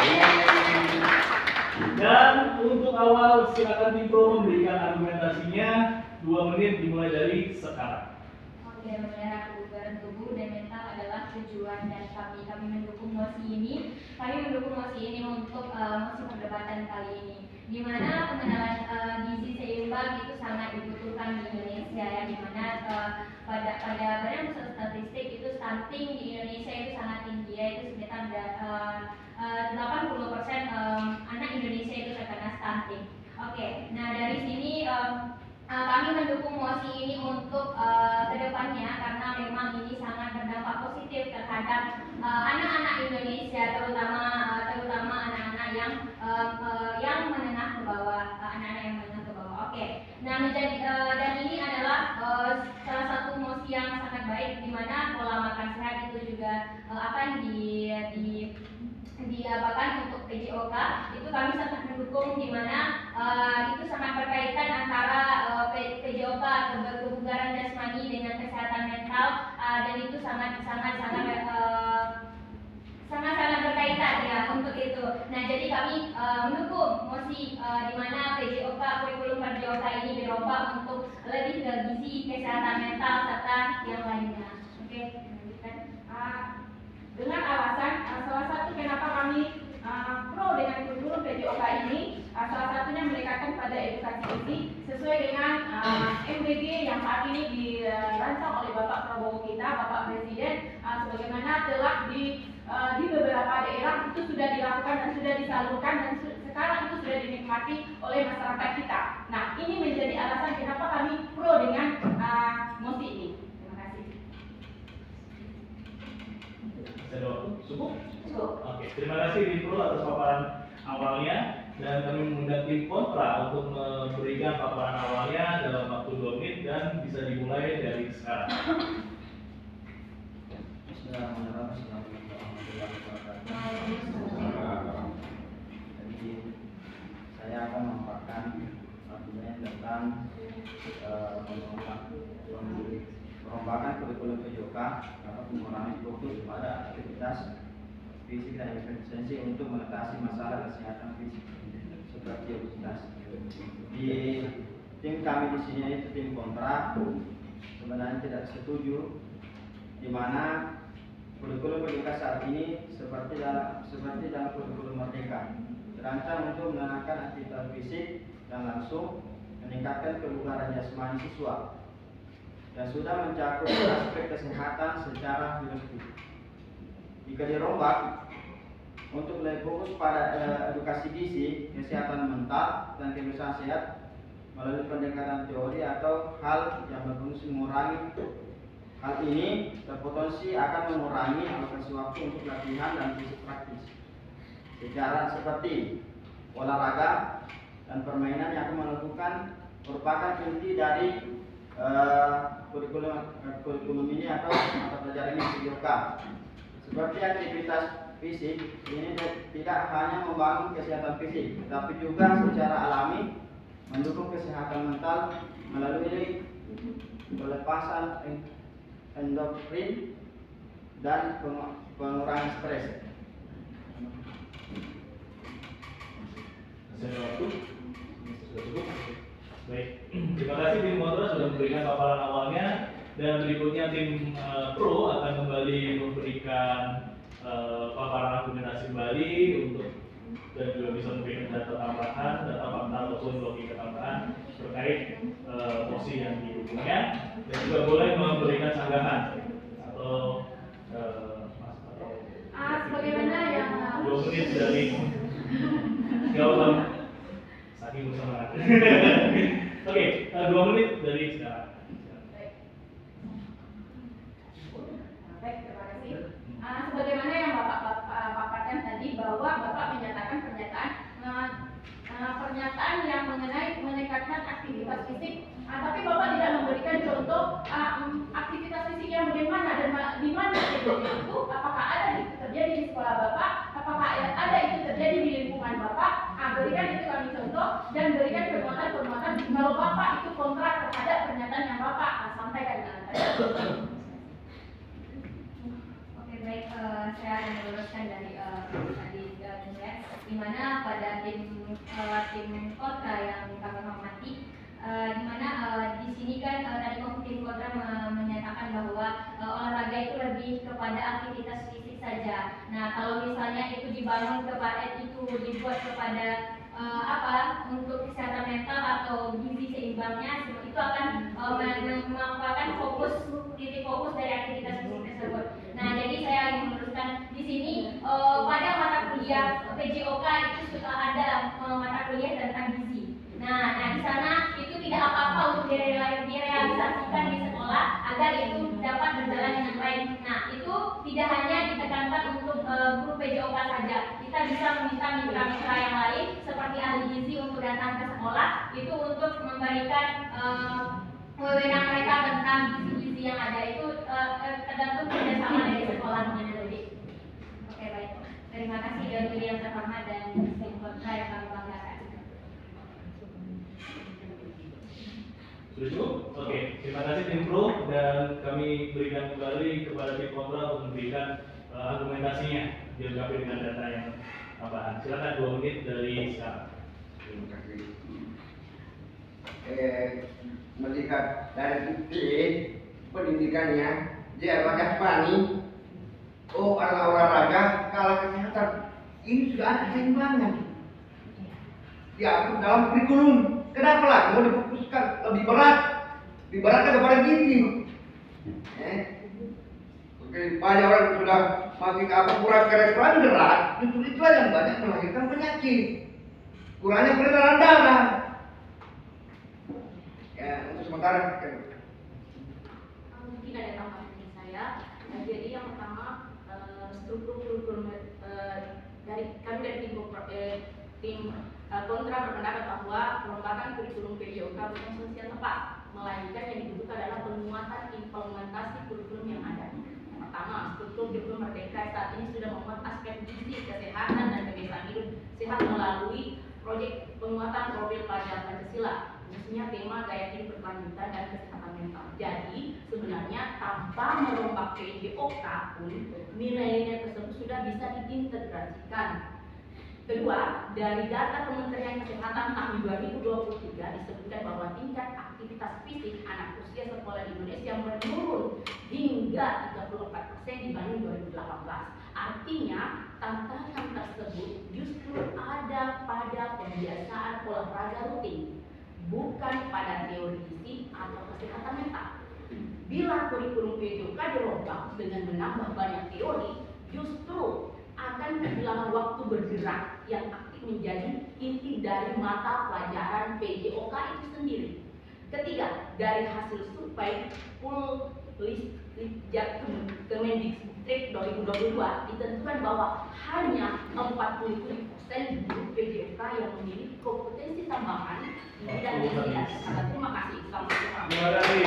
Dan untuk awal silakan tim pro memberikan argumentasinya. 2 menit dimulai dari sekarang. Oke, memelihara kebugaran tubuh dan mental adalah tujuan dan kami mendukung mosi ini. Kami mendukung mosi ini untuk mosi perdebatan kali ini, di mana pengenalan gizi seimbang itu sangat dibutuhkan di Indonesia ya, di mana pada Badan Pusat Statistik itu stunting di Indonesia itu sangat tinggi, yaitu sekitar 80% anak Indonesia itu terkena stunting. Oke, nah dari sini kami mendukung mosi ini untuk kedepannya karena memang ini sangat berdampak positif terhadap anak-anak Indonesia, terutama anak-anak yang menengah ke bawah, anak-anak yang menengah ke bawah. Oke, nah menjadi dan ini adalah salah satu mosi yang sangat baik, di mana pola makan sehat itu juga akan diapakan untuk PJOK. Itu kami sangat mendukung, di mana itu sangat berkaitan antara PJOK kebugaran jasmani dengan kesehatan mental, dan itu sangat berkaitan ya untuk itu. Nah, jadi kami mendukung mosi di mana PJOK, kurikulum PJOK ini dirubah untuk lebih ke gizi, kesehatan mental, serta yang lainnya. Oke, lanjutkan. Dengan alasan salah satu kenapa kami pro dengan kurikulum PJOK ini, salah satunya mendekatkan pada edukasi gizi sesuai dengan MBG yang saat ini dirancang oleh Bapak Prabowo kita, Bapak Presiden, sebagaimana telah di beberapa daerah itu sudah dilakukan dan sudah disalurkan, dan sekarang itu sudah dinikmati oleh masyarakat kita. Nah, ini menjadi alasan kenapa kami pro dengan mosi ini. Terima kasih. Cukup? Oke, terima kasih tim pro atas paparan awalnya, dan kami mengundang tim kontra untuk memberikan paparan awalnya dalam waktu 2 menit dan bisa dimulai dari sekarang. Jadi saya akan memaparkan PJOK dapat mengurangi fokus pada aktivitas fisik dan efisiensi untuk mengatasi masalah kesehatan fisik seperti obesitas. Di tim kami di sini itu tim kontra sebenarnya tidak setuju, di mana kurikulum pendidikan saat ini seperti dalam kurikulum Merdeka terancam untuk menanamkan aktivitas fisik dan langsung meningkatkan kebugaran jasmani siswa dan sudah mencakup aspek kesehatan secara filosofi. Jika dirombak untuk lebih fokus pada edukasi gizi, kesehatan mental, dan kebiasaan sehat melalui pendekatan teori atau hal yang berfungsi mengurangi hal ini berpotensi akan mengurangi alokasi waktu untuk latihan dan fisik praktis secara seperti olahraga dan permainan yang akan menentukan merupakan inti dari kurikulum ini atau mata pelajaran ini PJOK. Seperti aktivitas fisik ini tidak hanya membangun kesehatan fisik, tetapi juga secara alami mendukung kesehatan mental melalui pelepasan endorfin dan pengurangan stres. Sudah cukup? Baik, terima kasih tim kontra sudah memberikan paparan awalnya, dan berikutnya tim pro akan kembali memberikan paparan argumentasi kembali untuk dan juga bisa memberikan data tambahan, data fakta ataupun logika tambahan terkait posisi yang didukungnya, dan juga boleh memberikan sanggahan atau sebagaimana yang 2 menit dari jawaban saking bersemangat. Oke, 2 menit dari sekarang. Baik, terima kasih. Sebagaimana yang Bapak paparkan tadi, bahwa Bapak menyatakan pernyataan yang mengenai meningkatkan aktivitas fisik, tapi Bapak tidak memberikan contoh aktivitas fisik yang bagaimana dan di mana terjadi itu. Apakah ada itu terjadi di sekolah Bapak? Apakah ada itu terjadi di lingkungan Bapak? Berikan itu kami contoh dan berikan permohonan kalau Bapak itu kontra terhadap pernyataan yang Bapak sampaikan tadi. Oke, baik, saya akan meluruskan dari tadi di mana pada tim kontra yang kami hormati, di mana di sini kan tadi tim kontra menyatakan bahwa olahraga itu lebih kepada aktivitas fisik saja. Nah, kalau misalnya itu dibangun kepada dibuat kepada untuk kesehatan mental atau gizi seimbangnya, itu akan merupakan titik fokus dari aktivitas fisik tersebut. Nah, jadi saya ingin meluruskan di sini pada mata kuliah PJOK itu sudah ada mata kuliah tentang gizi. Nah, di sana itu tidak apa-apa untuk direalisasikan di sekolah agar itu dapat berjalan dengan baik. Nah, itu tidak hanya ditekankan untuk guru PJOK saja. Kita bisa meminta mitra-mitra yang lain seperti ahli gizi untuk datang ke sekolah itu untuk memberikan wewenang mereka tentang gizi-gizi yang ada itu tergantung kerjasama dari sekolah menjadi. Oke, baik. Terima kasih dari yang terhormat dan tim kontra yang kami banggakan. Sudah cukup? Oke, terima kasih tim pro, dan kami berikan kembali kepada tim kontra untuk memberikan argumentasinya dilengkapi dengan data yang tambahan. Silakan 2 menit dari sekarang. Terima kasih. Melihat dari pendidikannya, dia wajah pani. Oh, olahraga kalah kesehatan. Ini sudah ada keseimbangan. Diatur dalam kurikulum. Kenapa lagi mau difokuskan lebih beratkan kepada gizi? Banyak orang sudah makin kurang kerestoran berat, justru itu yang banyak melahirkan penyakit. Kurangnya peredaran darah. Ya, untuk sementara. Mungkin ada tambahan dari saya. Jadi yang pertama, struktur kurikulum dari kami dari tim kontra berpendapat bahwa perombakan kurikulum PJOK bukan solusi yang tepat, melainkan yang dibutuhkan adalah penguatan implementasi kurikulum yang ada. Pertama, struktur kurikulum Merdeka saat ini sudah memuat aspek gizi, kesehatan, dan kebiasaan hidup sehat melalui proyek penguatan profil pelajaran Pancasila, khususnya tema gaya hidup berkelanjutan dan kesehatan mental. Jadi sebenarnya tanpa merombak PJOK pun nilai-nilai tersebut sudah bisa diintegrasikan. Kedua, dari data Kementerian Kesehatan tahun 2023 disebutkan bahwa tingkat aktivitas fisik anak usia sekolah di Indonesia menurun hingga 34% dibanding 2018. Artinya, tantangan tersebut justru ada pada pembiasaan olahraga rutin, bukan pada teori gizi atau kesehatan mental. Bila kurikulum PJOK dirombak dengan menambah banyak teori, justru akan kehilangan waktu bergerak yang aktif menjadi inti dari mata pelajaran PJOK itu sendiri. Ketiga, dari hasil survei Pulisjak Kemendikbud 2022 ditentukan bahwa hanya 47% guru PJOK yang memiliki kompetensi tambahan di bidang gizi dan kesehatan. Terima kasih. Selamat. Terima kasih.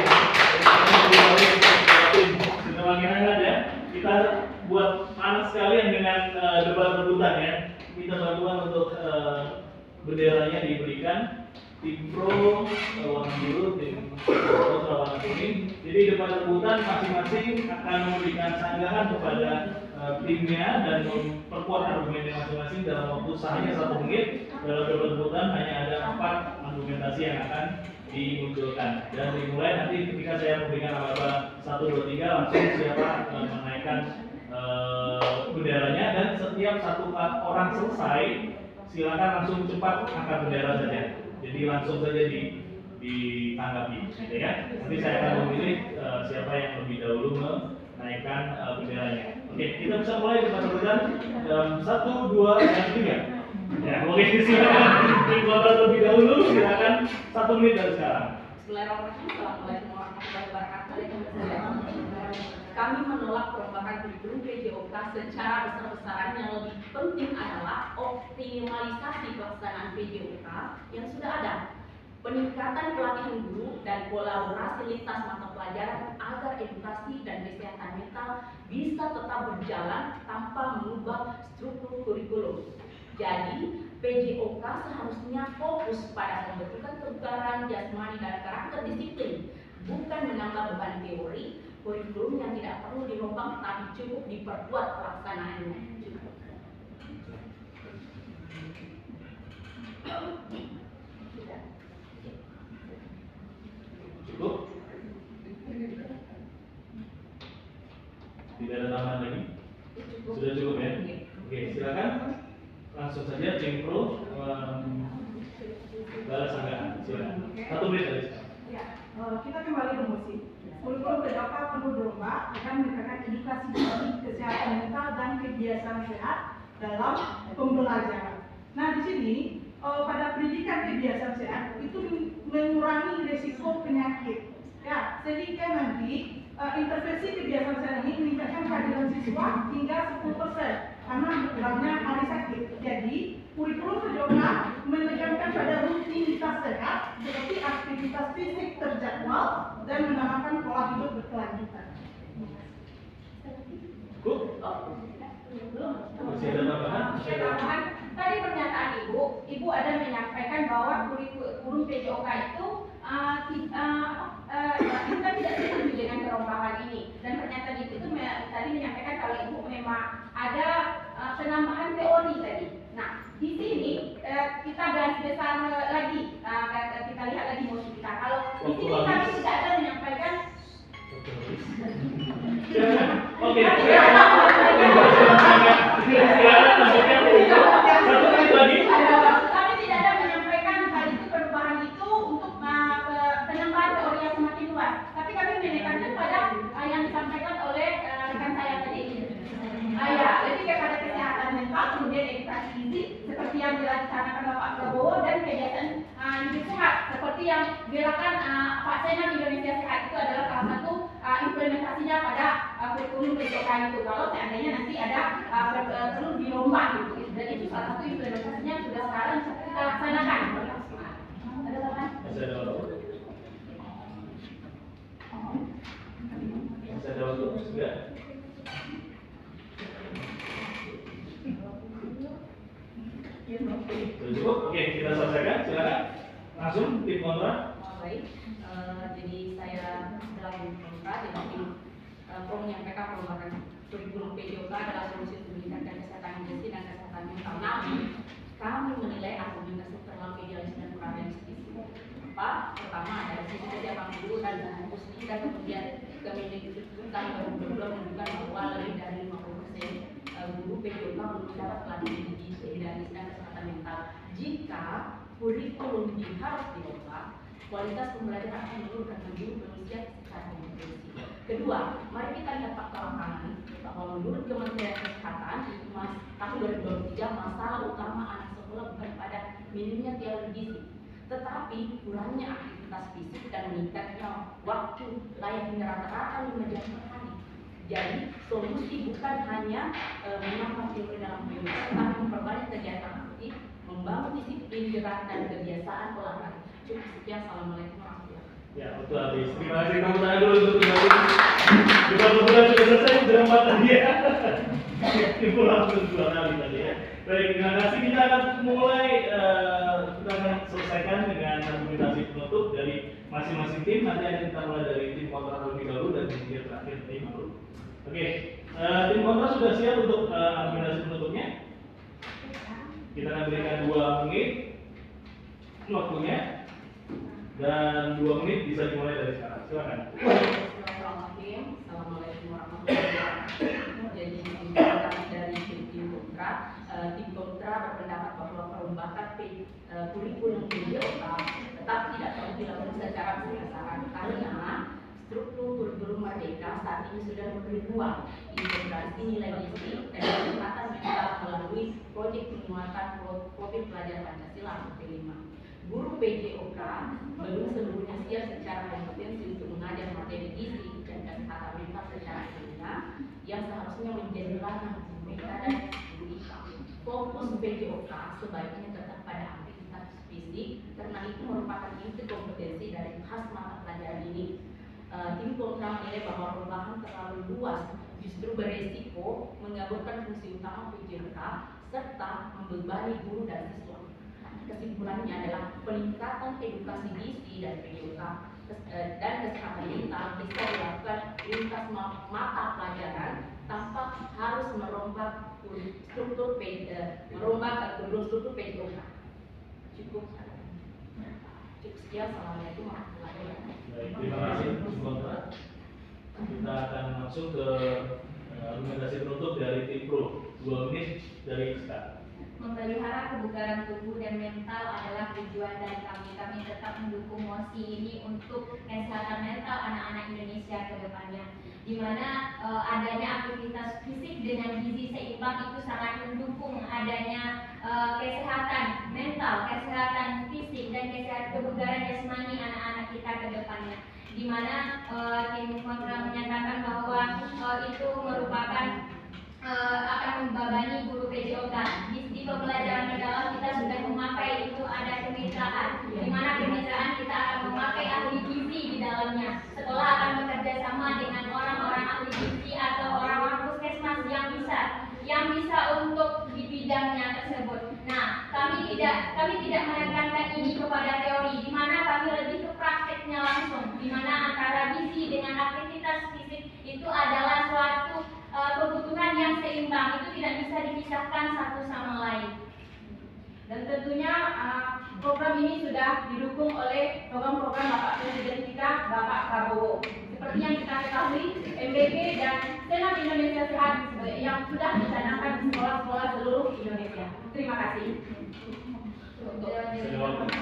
Semakin hangat ya. Kita buat panas sekalian dengan debat rebutan ya. Minta bantuan untuk benderanya diberikan. Tim pro warna biru, tim kontra warna kuning. Jadi debat rebutan masing-masing akan memberikan sanggahan kepada timnya dan memperkuat argumennya masing-masing dalam waktu sahanya 1 menit. Dalam debat rebutan hanya ada 4 argumentasi yang akan dimunculkan dan dimulai nanti ketika saya memberikan apa 1, 2, 3 langsung siapa menaikkan benderanya dan setiap satu orang selesai silakan langsung cepat angkat bendera saja. Jadi langsung saja ditanggapi, gitu ya. Nanti saya akan memilih siapa yang lebih dahulu menaikkan benderanya. Oke, kita bisa mulai debat rebutan dalam 1, 2, dan 3. Ya, oke, silakan. Kita lebih dahulu, silakan 1 menit dari sekarang. Assalamualaikum warahmatullahi wabarakatuh. Kami menolak perombakan kurikulum PJOK secara besar-besaran. Yang lebih penting adalah optimalisasi pelaksanaan PJOK yang sudah ada, peningkatan pelatihan guru dan kolaborasi lintas mata pelajaran agar edukasi dan kesehatan mental bisa tetap berjalan tanpa mengubah struktur kurikulum. Jadi, PJOK seharusnya fokus pada pembentukan kebugaran jasmani dan karakter disiplin, bukan menambah beban teori. Kurikulum yang tidak perlu dirombak tapi cukup diperkuat pelaksanaannya. Cukup? Tidak ada tambahan lagi? Sudah cukup ya? Oke, silakan langsung saja tim pro balas sanggahan. Silakan. 1 menit dari sekarang. Ya, kita kembali ke musik. Kurikulum PJOK perlu dirombak akan meningkatkan edukasi gizi, kesehatan mental dan kebiasaan sehat dalam pembelajaran. Nah, di sini pada pendidikan kebiasaan sehat itu mengurangi risiko penyakit. Ya, sehingga nanti intervensi kebiasaan sehat ini meningkatkan kehadiran siswa hingga 10% karena berkurangnya hari sakit. Jadi, kurikulum PJOK menekankan pada rutinitas sehat seperti aktivitas fisik terjadwal dan menanamkan pola hidup berkelanjutan. Masih ada tambahan? Tadi pernyataan Ibu ada menyampaikan bahwa kurikulum PJOK itu kita tidak setuju dengan perombakan ini, dan pernyataan itu tadi menyampaikan kalau Ibu memang ada penambahan teori tadi. Nah, di sini kita garis besar lagi, kita lihat lagi mosi kita. Kalau di sini kami tidak ada menyampaikan. Oke. Kami tidak ada menyampaikan hal itu, perubahan itu untuk penambahan teori yang semakin luas. Tapi kami menekankan pada yang disampaikan oleh rekan saya tadi. Ya, lebih kepada kesehatan mental, kemudian edukasi gizi seperti yang dilaksanakan Bapak Prabowo dan kegiatan hidup sehat seperti yang gerakan Pak Senam Indonesia Sehat itu adalah salah satu implementasinya pada kurikulum PJOK itu. Kalau seandainya nanti ada perlu dirombak gitu, dan itu salah satu implementasinya yang sudah sekarang kita laksanakan. Ada tambahan? Masih ada waktu? Masih ada waktu? Enggak? Sudah cukup? Oke, kita selesaikan. Silakan. Langsung tim kontra. Baik, jadi saya dalam kontra, jadi tim Pro menyampaikan perubahan kurikulum PJOK adalah solusi untuk meningkatkan kesehatan gizi dan kesehatan mental. Namun, kami menilai argumentasi terlalu idealis dan kurang realistis. Pertama, dari sisi kesiapan guru dan guru sendiri, dan kemudian Kemendikbud kami baru berdua menunjukkan bahwa lebih dari 50% guru PJOK belum mendapat pelatihan gizi dan kesehatan mental. Jika kurikulum ini harus dirubah, kualitas pembelajaran akan menurun karena guru belum siap secara kompetensi. Kedua, mari kita lihat fakta lapangan bahwa menurut Kementerian Kesehatan tahun 2023 masalah utama anak sekolah bukan pada minimnya teori gizi, tetapi kurangnya aktivitas fisik dan meningkatnya waktu layaknya rata-rata 5 jam per hari. Jadi solusi bukan hanya menambah teori dalam pendidikan, tetapi memperbanyak kegiatan aktif, membangun disiplin gerak dan kebiasaan olahraga. Cukup sekian, assalamualaikum warahmatullahi wabarakatuh. Ya, betul habis. Terima kasih, kamu tangan dulu untuk kembali. Kita sudah selesai, sudah 4 tadi ya. Pulang ke 2 kali tadi ya. Baik, terima kasih. Kita akan mulai, kita akan selesaikan dengan argumentasi penutup dari masing-masing tim. Nanti akan kita mulai dari tim kontra terlebih dahulu dan kemudian terakhir tim baru. Oke, tim kontra sudah siap untuk argumentasi penutupnya. Kita akan berikan 2 menit waktunya. Dan 2 menit bisa dimulai dari sekarang. Silakan. Assalamualaikum warahmatullahi wabarakatuh. Jadi dari tim kontra berpendapat bahwa perubahan kurikulum PJOK tetap tidak perlu dilakukan secara besar-besaran karena struktur kurikulum Merdeka saat ini sudah memberi ruang integrasi nilai gizi dan kesehatan mental melalui proyek penguatan profil pelajar Pancasila P5. Guru PJOK belum seluruhnya siap secara kompetensi untuk mengajar materi gizi dan kesehatan mental secara ilmiah yang seharusnya menjadi ranah mereka dan guru IPA. Fokus PJOK sebaiknya tetap pada aktivitas fisik karena itu merupakan inti kompetensi dari khas mata pelajaran ini. Tim kontra menilai bahwa perubahan terlalu luas justru beresiko menggabungkan fungsi utama PJOK serta membebani guru dan siswa. Kesimpulannya adalah peningkatan edukasi gizi dan PJOK dan kesehatan mental bisa dilakukan lintas mata pelajaran tanpa harus merombak struktur PJOK. Cukup sekian, assalamualaikum warahmatullahi wabarakatuh. Baik, terima kasih tim kontra. Kita akan langsung ke argumentasi penutup dari tim pro. 2 menit dari sekarang. Memelihara kebugaran tubuh dan mental adalah tujuan dari kami. Kami tetap mendukung mosi ini untuk kesehatan mental anak-anak Indonesia ke depannya, di mana adanya aktivitas fisik dengan gizi seimbang itu sangat mendukung adanya kesehatan mental, kesehatan fisik dan kesehatan kebugaran jasmani anak-anak kita ke depannya, di mana tim kontra menyatakan bahwa itu merupakan akan membebani guru PJOK. Di pembelajaran mendalam kita sudah memakai itu ada kemitraan, di mana kemitraan kita akan memakai ahli gizi di dalamnya. Sekolah akan bekerja sama dengan orang-orang ahli gizi atau orang-orang puskesmas yang bisa untuk di bidangnya tersebut. Nah, kami tidak menekankan ini kepada teori, di mana kami lebih ke prakteknya langsung, di mana antara gizi dengan aktivitas fisik itu adalah suatu kebutuhan yang seimbang, itu tidak bisa dipisahkan satu sama lain. Dan tentunya program ini sudah didukung oleh program-program Bapak Presiden kita, Bapak Prabowo. Seperti yang kita ketahui, MBG dan Senat Indonesia Sehat yang sudah dicanangkan di sekolah-sekolah seluruh Indonesia. Terima kasih.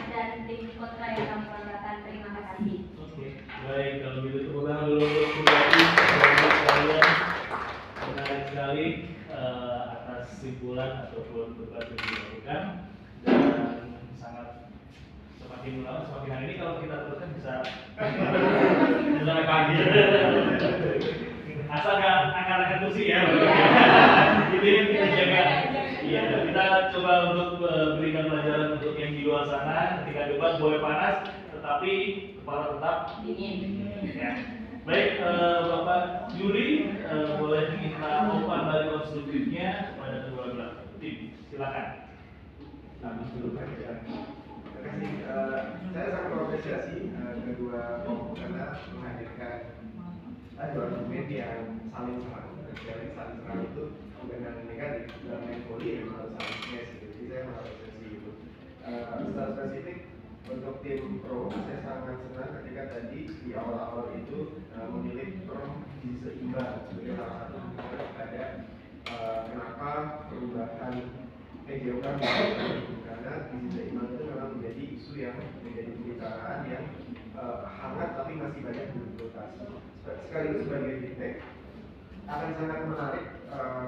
Dan tim kontra yang kami banggakan, terima kasih. Oke, baik, kalau begitu tepuk tangan dulu untuk kalian. Menarik sekali atas simpulan ataupun debat yang dilakukan, dan sangat semakin lama semakin hari ini kalau kita teruskan bisa pagi. Asal nggak angkat-angkat kursi ya. Ini yang kita jaga. Iya, kita coba untuk berikan pelajaran untuk yang di luar sana. Ketika debat boleh panas, tetapi kepala tetap dingin. Ya. Baik, Bapak Yuli, boleh minta umpan balik konstruktifnya kepada kedua belah tim. Silakan. Terima kasih. Saya sangat mengapresiasi kedua kelompok karena menghadirkan dua argumen yang saling serang. Dan sekali saling serang itu bukan hal negatif, dalam main volley yang harus saling smash gitu. Jadi saya mengapresiasi itu. Secara spesifik untuk tim pro, saya sangat senang ketika tadi di awal-awal itu memilih term gizi seimbang sebagai salah satu faktor pada kenapa perubahan PJOK karena gizi seimbang itu memang menjadi isu yang menjadi pembicaraan yang hangat tapi masih banyak diperlukan. Sekaligus sebagai feedback akan sangat menarik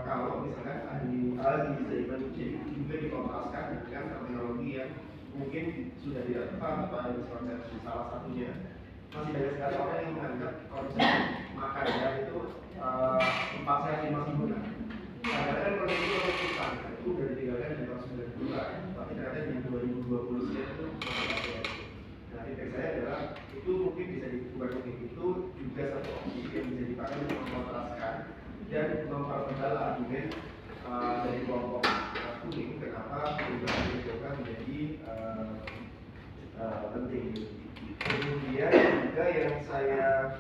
kalau misalkan ahli gizi seimbang itu juga dikontraskan dengan terminologi yang mungkin sudah tidak tepat atau ada miskonsepsi. Salah satunya masih banyak sekali orang yang menganggap konsep makan itu 4 sehat 5 sempurna. Kadang-kadang konsep itu kita itu udah ditinggalkan di tahun 92, tapi ternyata di 2020 sekian itu masih ada. Nah, feedback saya adalah itu mungkin bisa dibuat mungkin itu juga satu opsi yang bisa dipakai untuk mengkontraskan dan memperkenal argumen dari kelompok kuning kenapa perubahan PJOK menjadi penting. Kemudian juga yang saya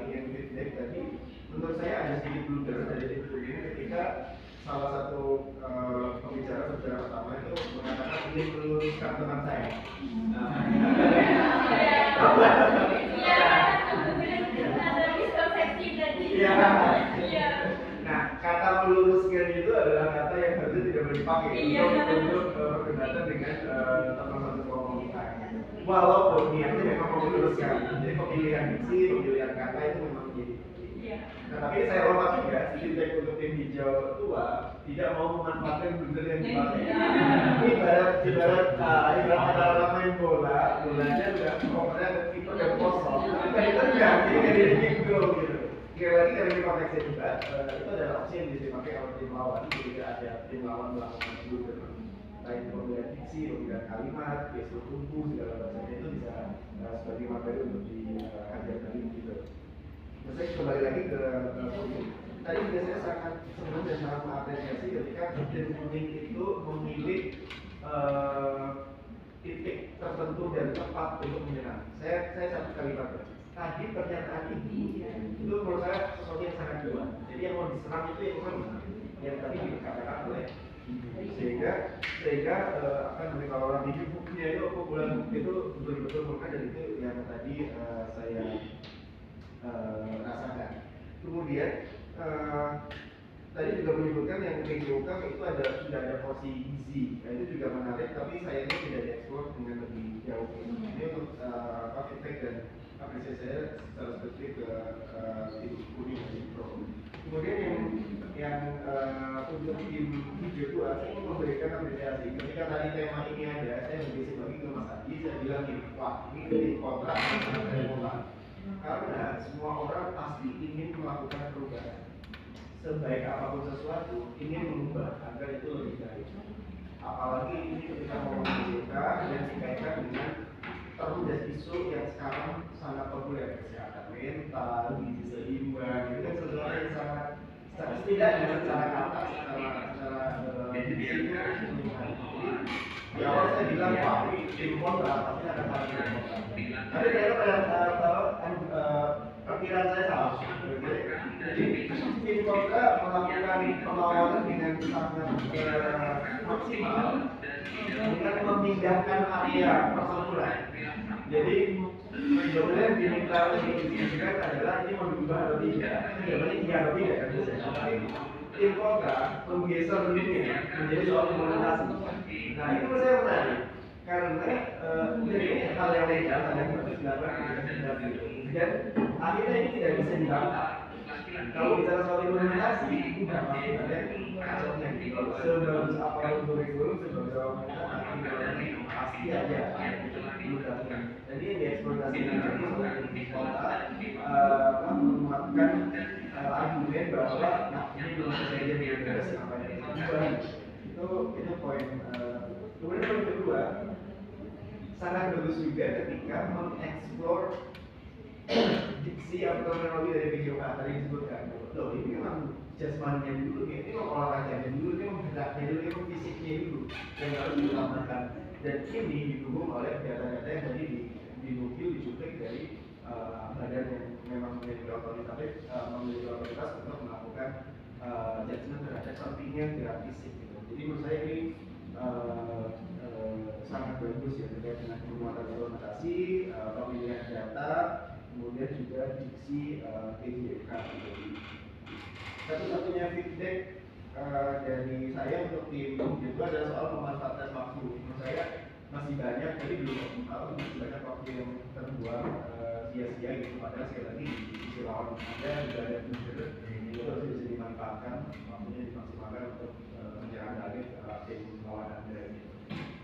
ingin feedback tadi, menurut saya ada sedikit blunder dari tim kuning ketika salah satu pembicara pertama itu mengatakan ingin meluruskan teman saya. Nah, kata meluruskan itu adalah kata yang harusnya tidak boleh dipakai untuk berkaitan dengan teman satu kelompok kita. Walaupun niatnya memang meluruskan, jadi pemilihan diksi, pemilihan kata itu memang menjadi. Nah, tapi saya hormat juga feedback untuk tim hijau tua tidak mau memanfaatkan blunder yang dipakai. Ini ibarat ada orang main bola, bolanya udah pokoknya ada kiper dan kosong. Kita enggak, jadi jadi kick goal gitu. Sekali lagi karena di konteksnya juga itu adalah opsi yang bisa dipakai oleh tim lawan. Jadi ada tim lawan melakukan blunder, lain pemilihan diksi, pemilihan kalimat, gestur tubuh segala macamnya itu bisa sebagai materi untuk diajar tadi gitu. Saya kembali lagi ke kuning. Tadi juga saya sangat senang dan sangat mengapresiasi ketika tim kuning itu memilih titik tertentu dan tepat untuk menyerang. Saya satu kalimat. Tadi pernyataan ini itu menurut saya sesuatu yang sangat kuat. Jadi yang mau diserang itu yang mana? Yang tadi dikatakan oleh sehingga akan namanya kalau orang bikin bukunya itu bulan itu betul-betul maka dari itu yang tadi saya rasakan. Kemudian tadi juga menyebutkan yang PJOK itu sudah ada porsi gizi. Nah, itu juga menarik, tapi sayangnya tidak dieksplor dengan lebih jauh. Ini untuk feedback dan apresiasi saya secara spesifik ke tim kuning dan tim pro. Kemudian yang untuk tim hijau tua, saya ingin memberikan apresiasi. Ketika tadi tema ini ada, saya berbisik lagi ke Mas Adi, saya bilang gini, wah ini tim kontrak karena semua orang pasti ingin melakukan perubahan. Sebaik apapun sesuatu, ingin mengubah agar itu lebih baik. Apalagi ini ketika mau menunjukkan dan dikaitkan dengan term dan isu yang sekarang sangat populer, kesehatan mental, gizi seimbang, itu kan sesuatu yang sangat setidaknya secara kata, secara diksi di awal saya bilang wah tim kontra pasti akan saling kontra. Tapi ternyata perkiraan saya salah. Jadi tim kontra melakukan perlawanan dengan sangat maksimal dengan memindahkan area pertempuran. Jadi sebenarnya diminta untuk didiskusikan adalah ini mau diubah atau tidak. Jawabannya iya atau tidak kan biasanya. Tim kontra menggeser dunia menjadi soal implementasi. Nah itu menurut saya menarik karena ini hal yang legal, hal yang harus dilakukan dan akhirnya ini tidak bisa dibantah. Kalau bicara soal implementasi, tidak pasti ada kacaunya. Sebagus apapun kurikulum, sebagus apapun pasti aja. Jadi yang dieksploitasi ini oleh kota memuatkan argumen bahwa ini belum saja diintegrasi apa yang itu poin. Kemudian poin kedua, sangat bagus juga ketika mengeksplor diksi atau terminologi dari PJOK tadi disebutkan. Loh ini memang jasmaninya dulu, ini memang olahraganya dulu, ini memang geraknya dulu, ini memang fisiknya dulu yang harus diutamakan. Dan ini didukung oleh data-data yang tadi dinukil, dicuplik dari badan yang memang memiliki otoritas untuk melakukan judgement terhadap pertandingan gerak fisik gitu. Jadi menurut saya ini sangat bagus ya terkait dengan penguatan argumentasi, pemilihan data, kemudian juga diksi PJK gitu. Satu-satunya feedback dari saya untuk tim itu adalah soal pemanfaatan waktu. Menurut saya masih banyak, jadi belum masih banyak waktu yang terbuang sia-sia gitu. Padahal sekali lagi di sisi lawan Anda juga ada user itu harus bisa dimanfaatkan, waktunya dimaksimalkan untuk menyerang balik tim lawan Anda gitu.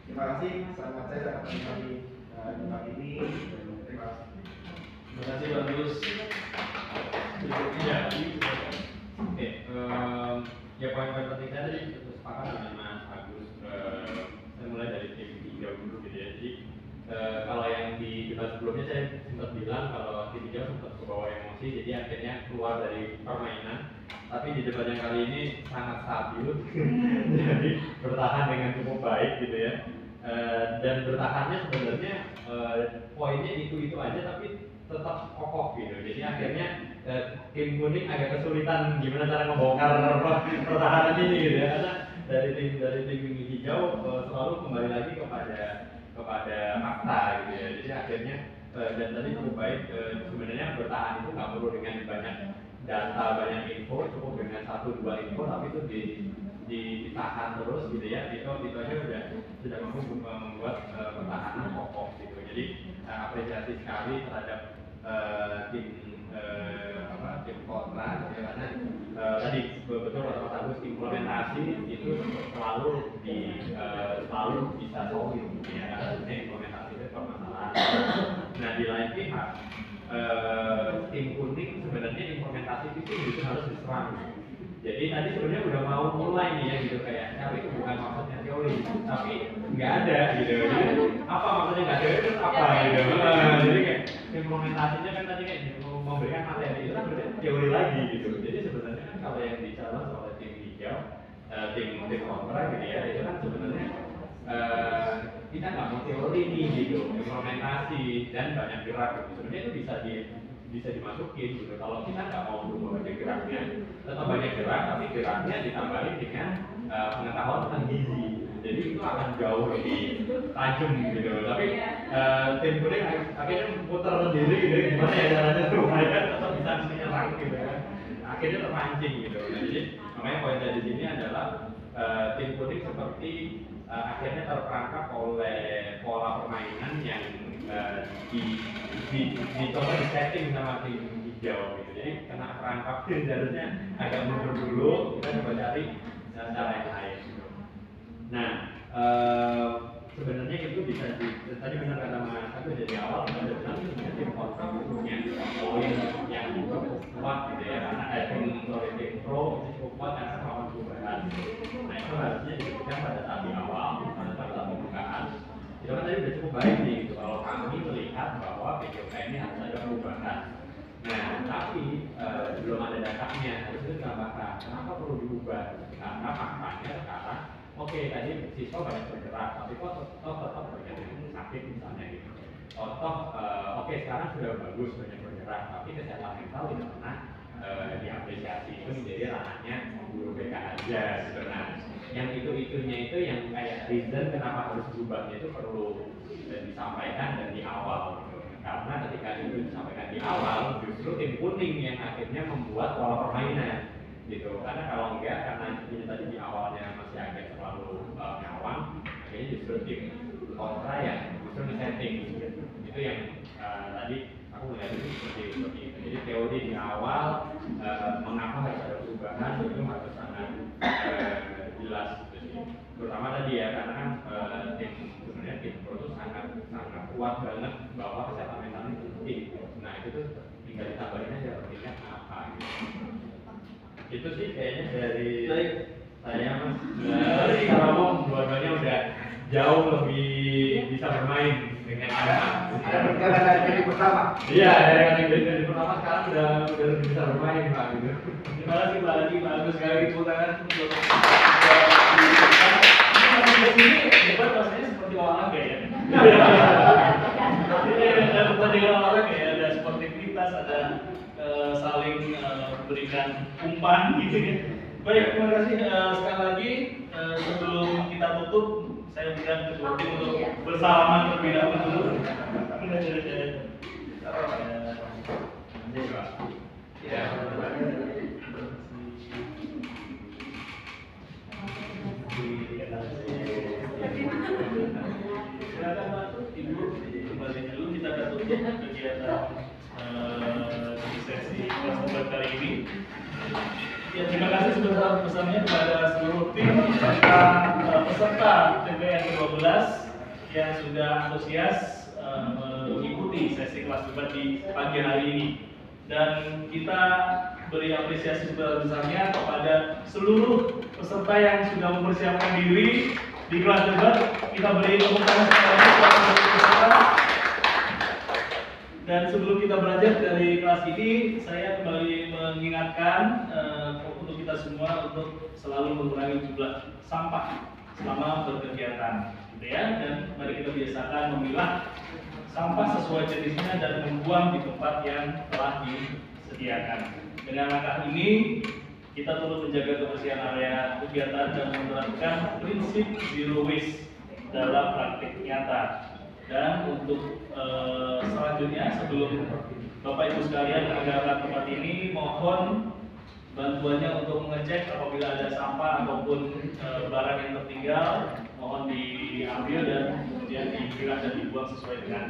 Terima kasih, saya sangat menikmati tempat ini dan terima kasih. Terima kasih bagus. Berikutnya, oke, ya poin-poin penting saya tadi sepakat dengan Mas Agus. Saya mulai dari tim hijau dulu gitu ya. Jadi kalau yang di debat sebelumnya saya sempat bilang kalau tim hijau sempat kebawa emosi, jadi akhirnya keluar dari permainan. Tapi di debat yang kali ini sangat stabil, jadi bertahan dengan cukup baik gitu ya. Dan bertahannya sebenarnya poinnya itu aja, tapi tetap kokoh gitu. Jadi akhirnya tim kuning agak kesulitan gimana cara membongkar pertahanan ini gitu ya, karena dari tim hijau selalu kembali lagi kepada fakta gitu ya. Jadi akhirnya dan tadi cukup baik, sebenarnya bertahan itu nggak perlu dengan banyak data, banyak info, cukup dengan 1-2 info tapi itu ditahan terus gitu ya. Itu aja sudah mampu membuat pertahanan kokoh gitu. Jadi apresiasi sekali terhadap tim kontra gitu ya, karena tadi betul kata Mas Agus, implementasi itu selalu bisa solid gitu ya, karena sebenarnya implementasi itu permasalahan. Nah di lain pihak tim kuning sebenarnya implementasi itu justru harus diserang. Jadi tadi sebenarnya udah mau mulai nih ya gitu, kayak tapi bukan maksudnya teori, tapi nggak ada gitu. Jadi apa maksudnya nggak ada itu apa gitu. Jadi kayak implementasinya kan tadi kayak memberikan materi itu kan teori lagi gitu. Jadi sebenarnya kan kalau yang bicara soal tim hijau, tim kontra gitu ya, itu kan sebenarnya kita nggak mau teori nih gitu, implementasi dan banyak gerak gitu. Sebenarnya itu bisa dimasukin gitu. Kalau kita nggak mau dulu banyak geraknya, tetap banyak gerak, tapi geraknya ditambahin dengan pengetahuan tentang gizi. Jadi itu akan jauh lebih tajam gitu. Tapi tim kuning akhirnya putar sendiri gitu, gimana ya caranya supaya tetap bisa menyerang gitu kan. Akhirnya terpancing gitu. Nah, jadi makanya poin dari sini adalah tim kuning seperti akhirnya terperangkap oleh pola permainan yang dicoba di setting sama tim hijau gitu. Jadi kena perangkap harusnya agak mundur dulu, kita coba cari cara yang lain gitu. Nah sebenarnya itu bisa tadi benar kata Mas Agus dari awal kita udah bilang sebenarnya tim kontra itu punya poin yang cukup kuat gitu ya, karena tim pro itu cukup kuat karena melawan perubahan. Nah itu harusnya dibuktikan pada saat di awal, pada saat pembukaan. Itu kan tadi udah cukup baik nih gitu, kalau kami melihat bahwa PJK ini harus ada perubahan. Nah tapi belum ada datanya, harus itu ditambahkan. Kenapa perlu diubah? Karena faktanya sekarang oke, tadi siswa banyak bergerak, tapi kok tetap banyak yang sakit misalnya gitu. Oke, sekarang sudah bagus banyak bergerak, tapi kesehatan mental tidak pernah diapresiasi. Itu menjadi ranahnya guru BK aja gitu. Nah, yang itunya itu yang kayak reason kenapa harus berubahnya itu perlu disampaikan dan di awal gitu. Karena ketika itu disampaikan di awal, justru tim kuning yang akhirnya membuat pola permainan gitu. Karena kalau enggak, karena ini tadi di awalnya masih agak terlalu ngawang, akhirnya justru tim kontra yang justru di-setting gitu. Itu yang tadi aku melihat itu seperti itu. Jadi teori di awal mengapa harus ada perubahan itu harus sangat jelas gitu sih. Terutama tadi ya, karena kan sebenarnya tim pro itu sangat kuat banget bahwa kesehatan mental itu penting. Nah itu tuh tinggal ditambahin aja pentingnya apa gitu. Itu sih kayaknya dari saya Mas. Tadi kalau dua-duanya udah jauh lebih bisa bermain dengan anak. Berjalan dari kali pertama. Iya, dari pertama sekarang udah lebih bisa bermain Pak gitu. Terima kasih Pak Lagi, bagus sekali tepuk tangan untuk ini debat rasanya seperti olahraga ya. Ini ada pertandingan olahraga ya, ada sportivitas, ada saling memberikan umpan gitu ya. Baik, terima kasih sekali lagi. Sebelum kita tutup, saya berikan ketua tim untuk bersalaman terlebih dahulu. Silakan Pak Ibu, kembali dulu kita akan tutup kegiatan di sesi kelas debat kali ini. Ya, terima kasih sebesar-besarnya kepada seluruh tim serta peserta TPN 12 yang sudah antusias mengikuti sesi kelas debat di pagi hari ini. Dan kita beri apresiasi sebesar-besarnya kepada seluruh peserta yang sudah mempersiapkan diri di kelas debat. Kita beri tepuk tangan sekali lagi kepada seluruh peserta. Dan sebelum kita belajar dari kelas ini, saya kembali mengingatkan untuk kita semua untuk selalu mengurangi jumlah sampah selama berkegiatan, gitu ya. Dan mari kita biasakan memilah sampah sesuai jenisnya dan membuang di tempat yang telah disediakan. Dengan langkah ini, kita turut menjaga kebersihan area kegiatan dan menerapkan prinsip zero waste dalam praktik nyata. Dan untuk selanjutnya, sebelum Bapak Ibu sekalian meninggalkan tempat ini, mohon bantuannya untuk mengecek apabila ada sampah ataupun barang yang tertinggal, mohon diambil dan kemudian dipilah dan dibuang sesuai dengan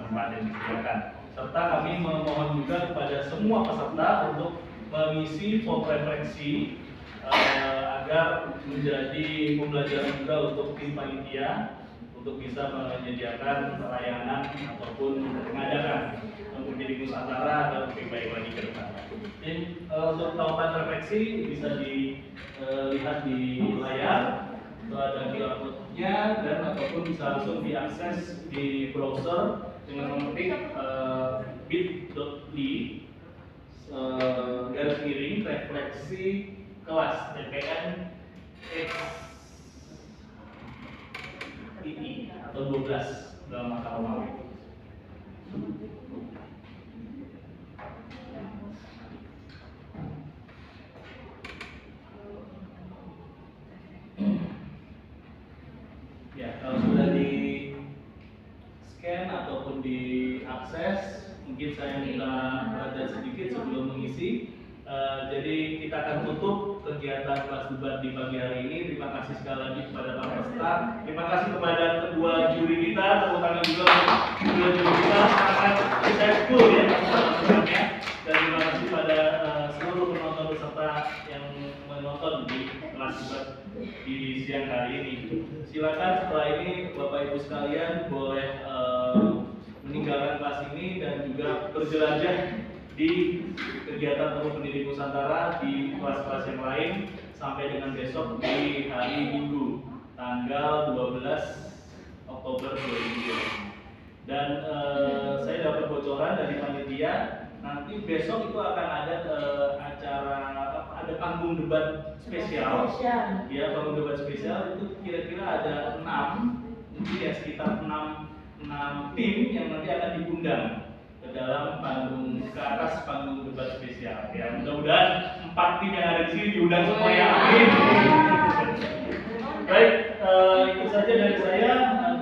tempat yang disediakan. Serta kami memohon juga kepada semua peserta untuk mengisi form referensi agar menjadi pembelajaran juga untuk tim panitia untuk bisa menyediakan layanan ataupun mengadakan menjadi Nusantara agar lebih baik lagi ke depan. Untuk tautan refleksi bisa dilihat di layar, itu ada QR code-nya dan ataupun bisa langsung diakses di browser dengan memetik bit.ly garis miring refleksi kelas TPN X II atau 12 dalam mata Romawi. Ya, kalau sudah di scan ataupun diakses, mungkin saya minta perhatian sedikit sebelum mengisi. Jadi kita akan tutup kegiatan kelas debat di pagi hari ini. Terima kasih sekali lagi kepada para peserta. Terima kasih kepada kedua juri kita. Tepuk tangan juga untuk kedua juri kita. Sangat insightful ya sebenarnya. Dan terima kasih pada seluruh penonton peserta yang menonton di kelas debat di siang hari ini. Silakan setelah ini Bapak Ibu sekalian boleh meninggalkan kelas ini dan juga berjelajah di kegiatan Temu Pendidik Nusantara di kelas-kelas yang lain sampai dengan besok di hari Minggu tanggal 12 Oktober 2020. Dan saya dapat bocoran dari panitia, nanti besok itu akan ada acara ada panggung debat spesial. Ya, panggung debat spesial itu kira-kira ada 6, mungkin ya sekitar 6 tim yang nanti akan diundang ke dalam panggung, ke atas panggung debat spesial. Ya, mudah-mudahan 4 tim yang ada di sini diundang semua ya. Amin. Baik, itu saja dari saya.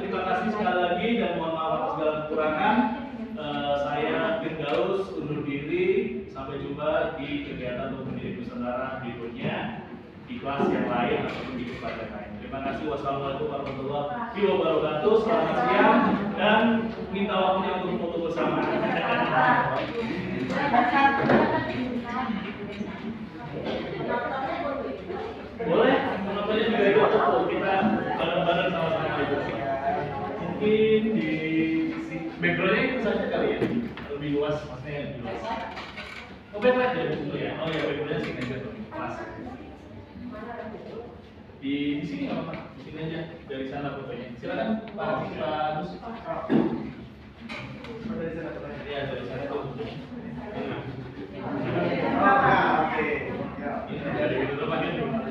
Terima kasih sekali lagi dan mohon maaf atas segala kekurangan. Saya Firdaus undur diri. Sampai jumpa di kegiatan Temu Pendidik Nusantara berikutnya di kelas yang lain ataupun di tempat yang lain. Terima kasih. Wassalamualaikum warahmatullahi wabarakatuh. Selamat siang dan minta waktunya untuk foto bersama. Boleh, penontonnya juga ikut foto. Kita bareng-bareng sama-sama itu. Mungkin di backgroundnya itu saja kali ya, lebih luas, maksudnya lebih luas. Oh, backlight ya dulu ya. Oh ya, backgroundnya sini aja tuh, pas. Di sini nggak apa-apa, di sini aja dari sana fotonya. Silakan Pak Agus. Dari sana fotonya. Iya, dari sana tuh. Oke. Ini dari itu bagian di mana?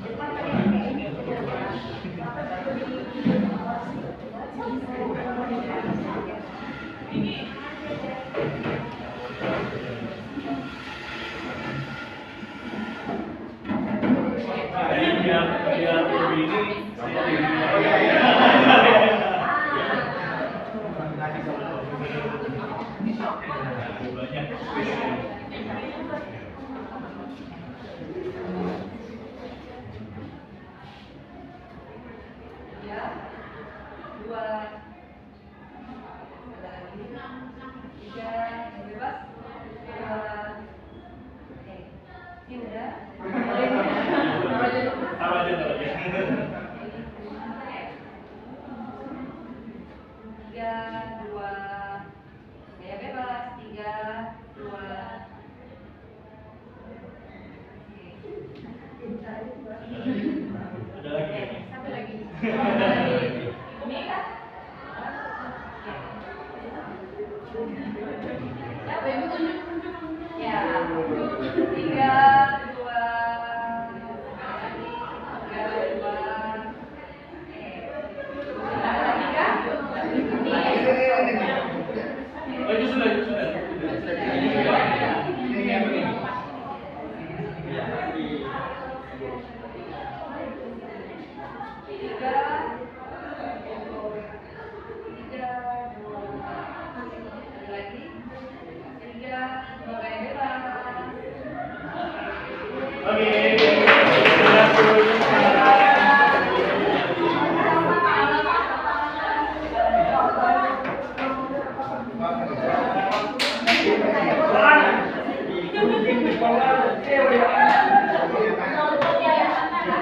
Oke. Nah, ini biar lebih ini Ya, dua, tiga, yang bebas. Oke, ini udah. taruh aja. Tiga,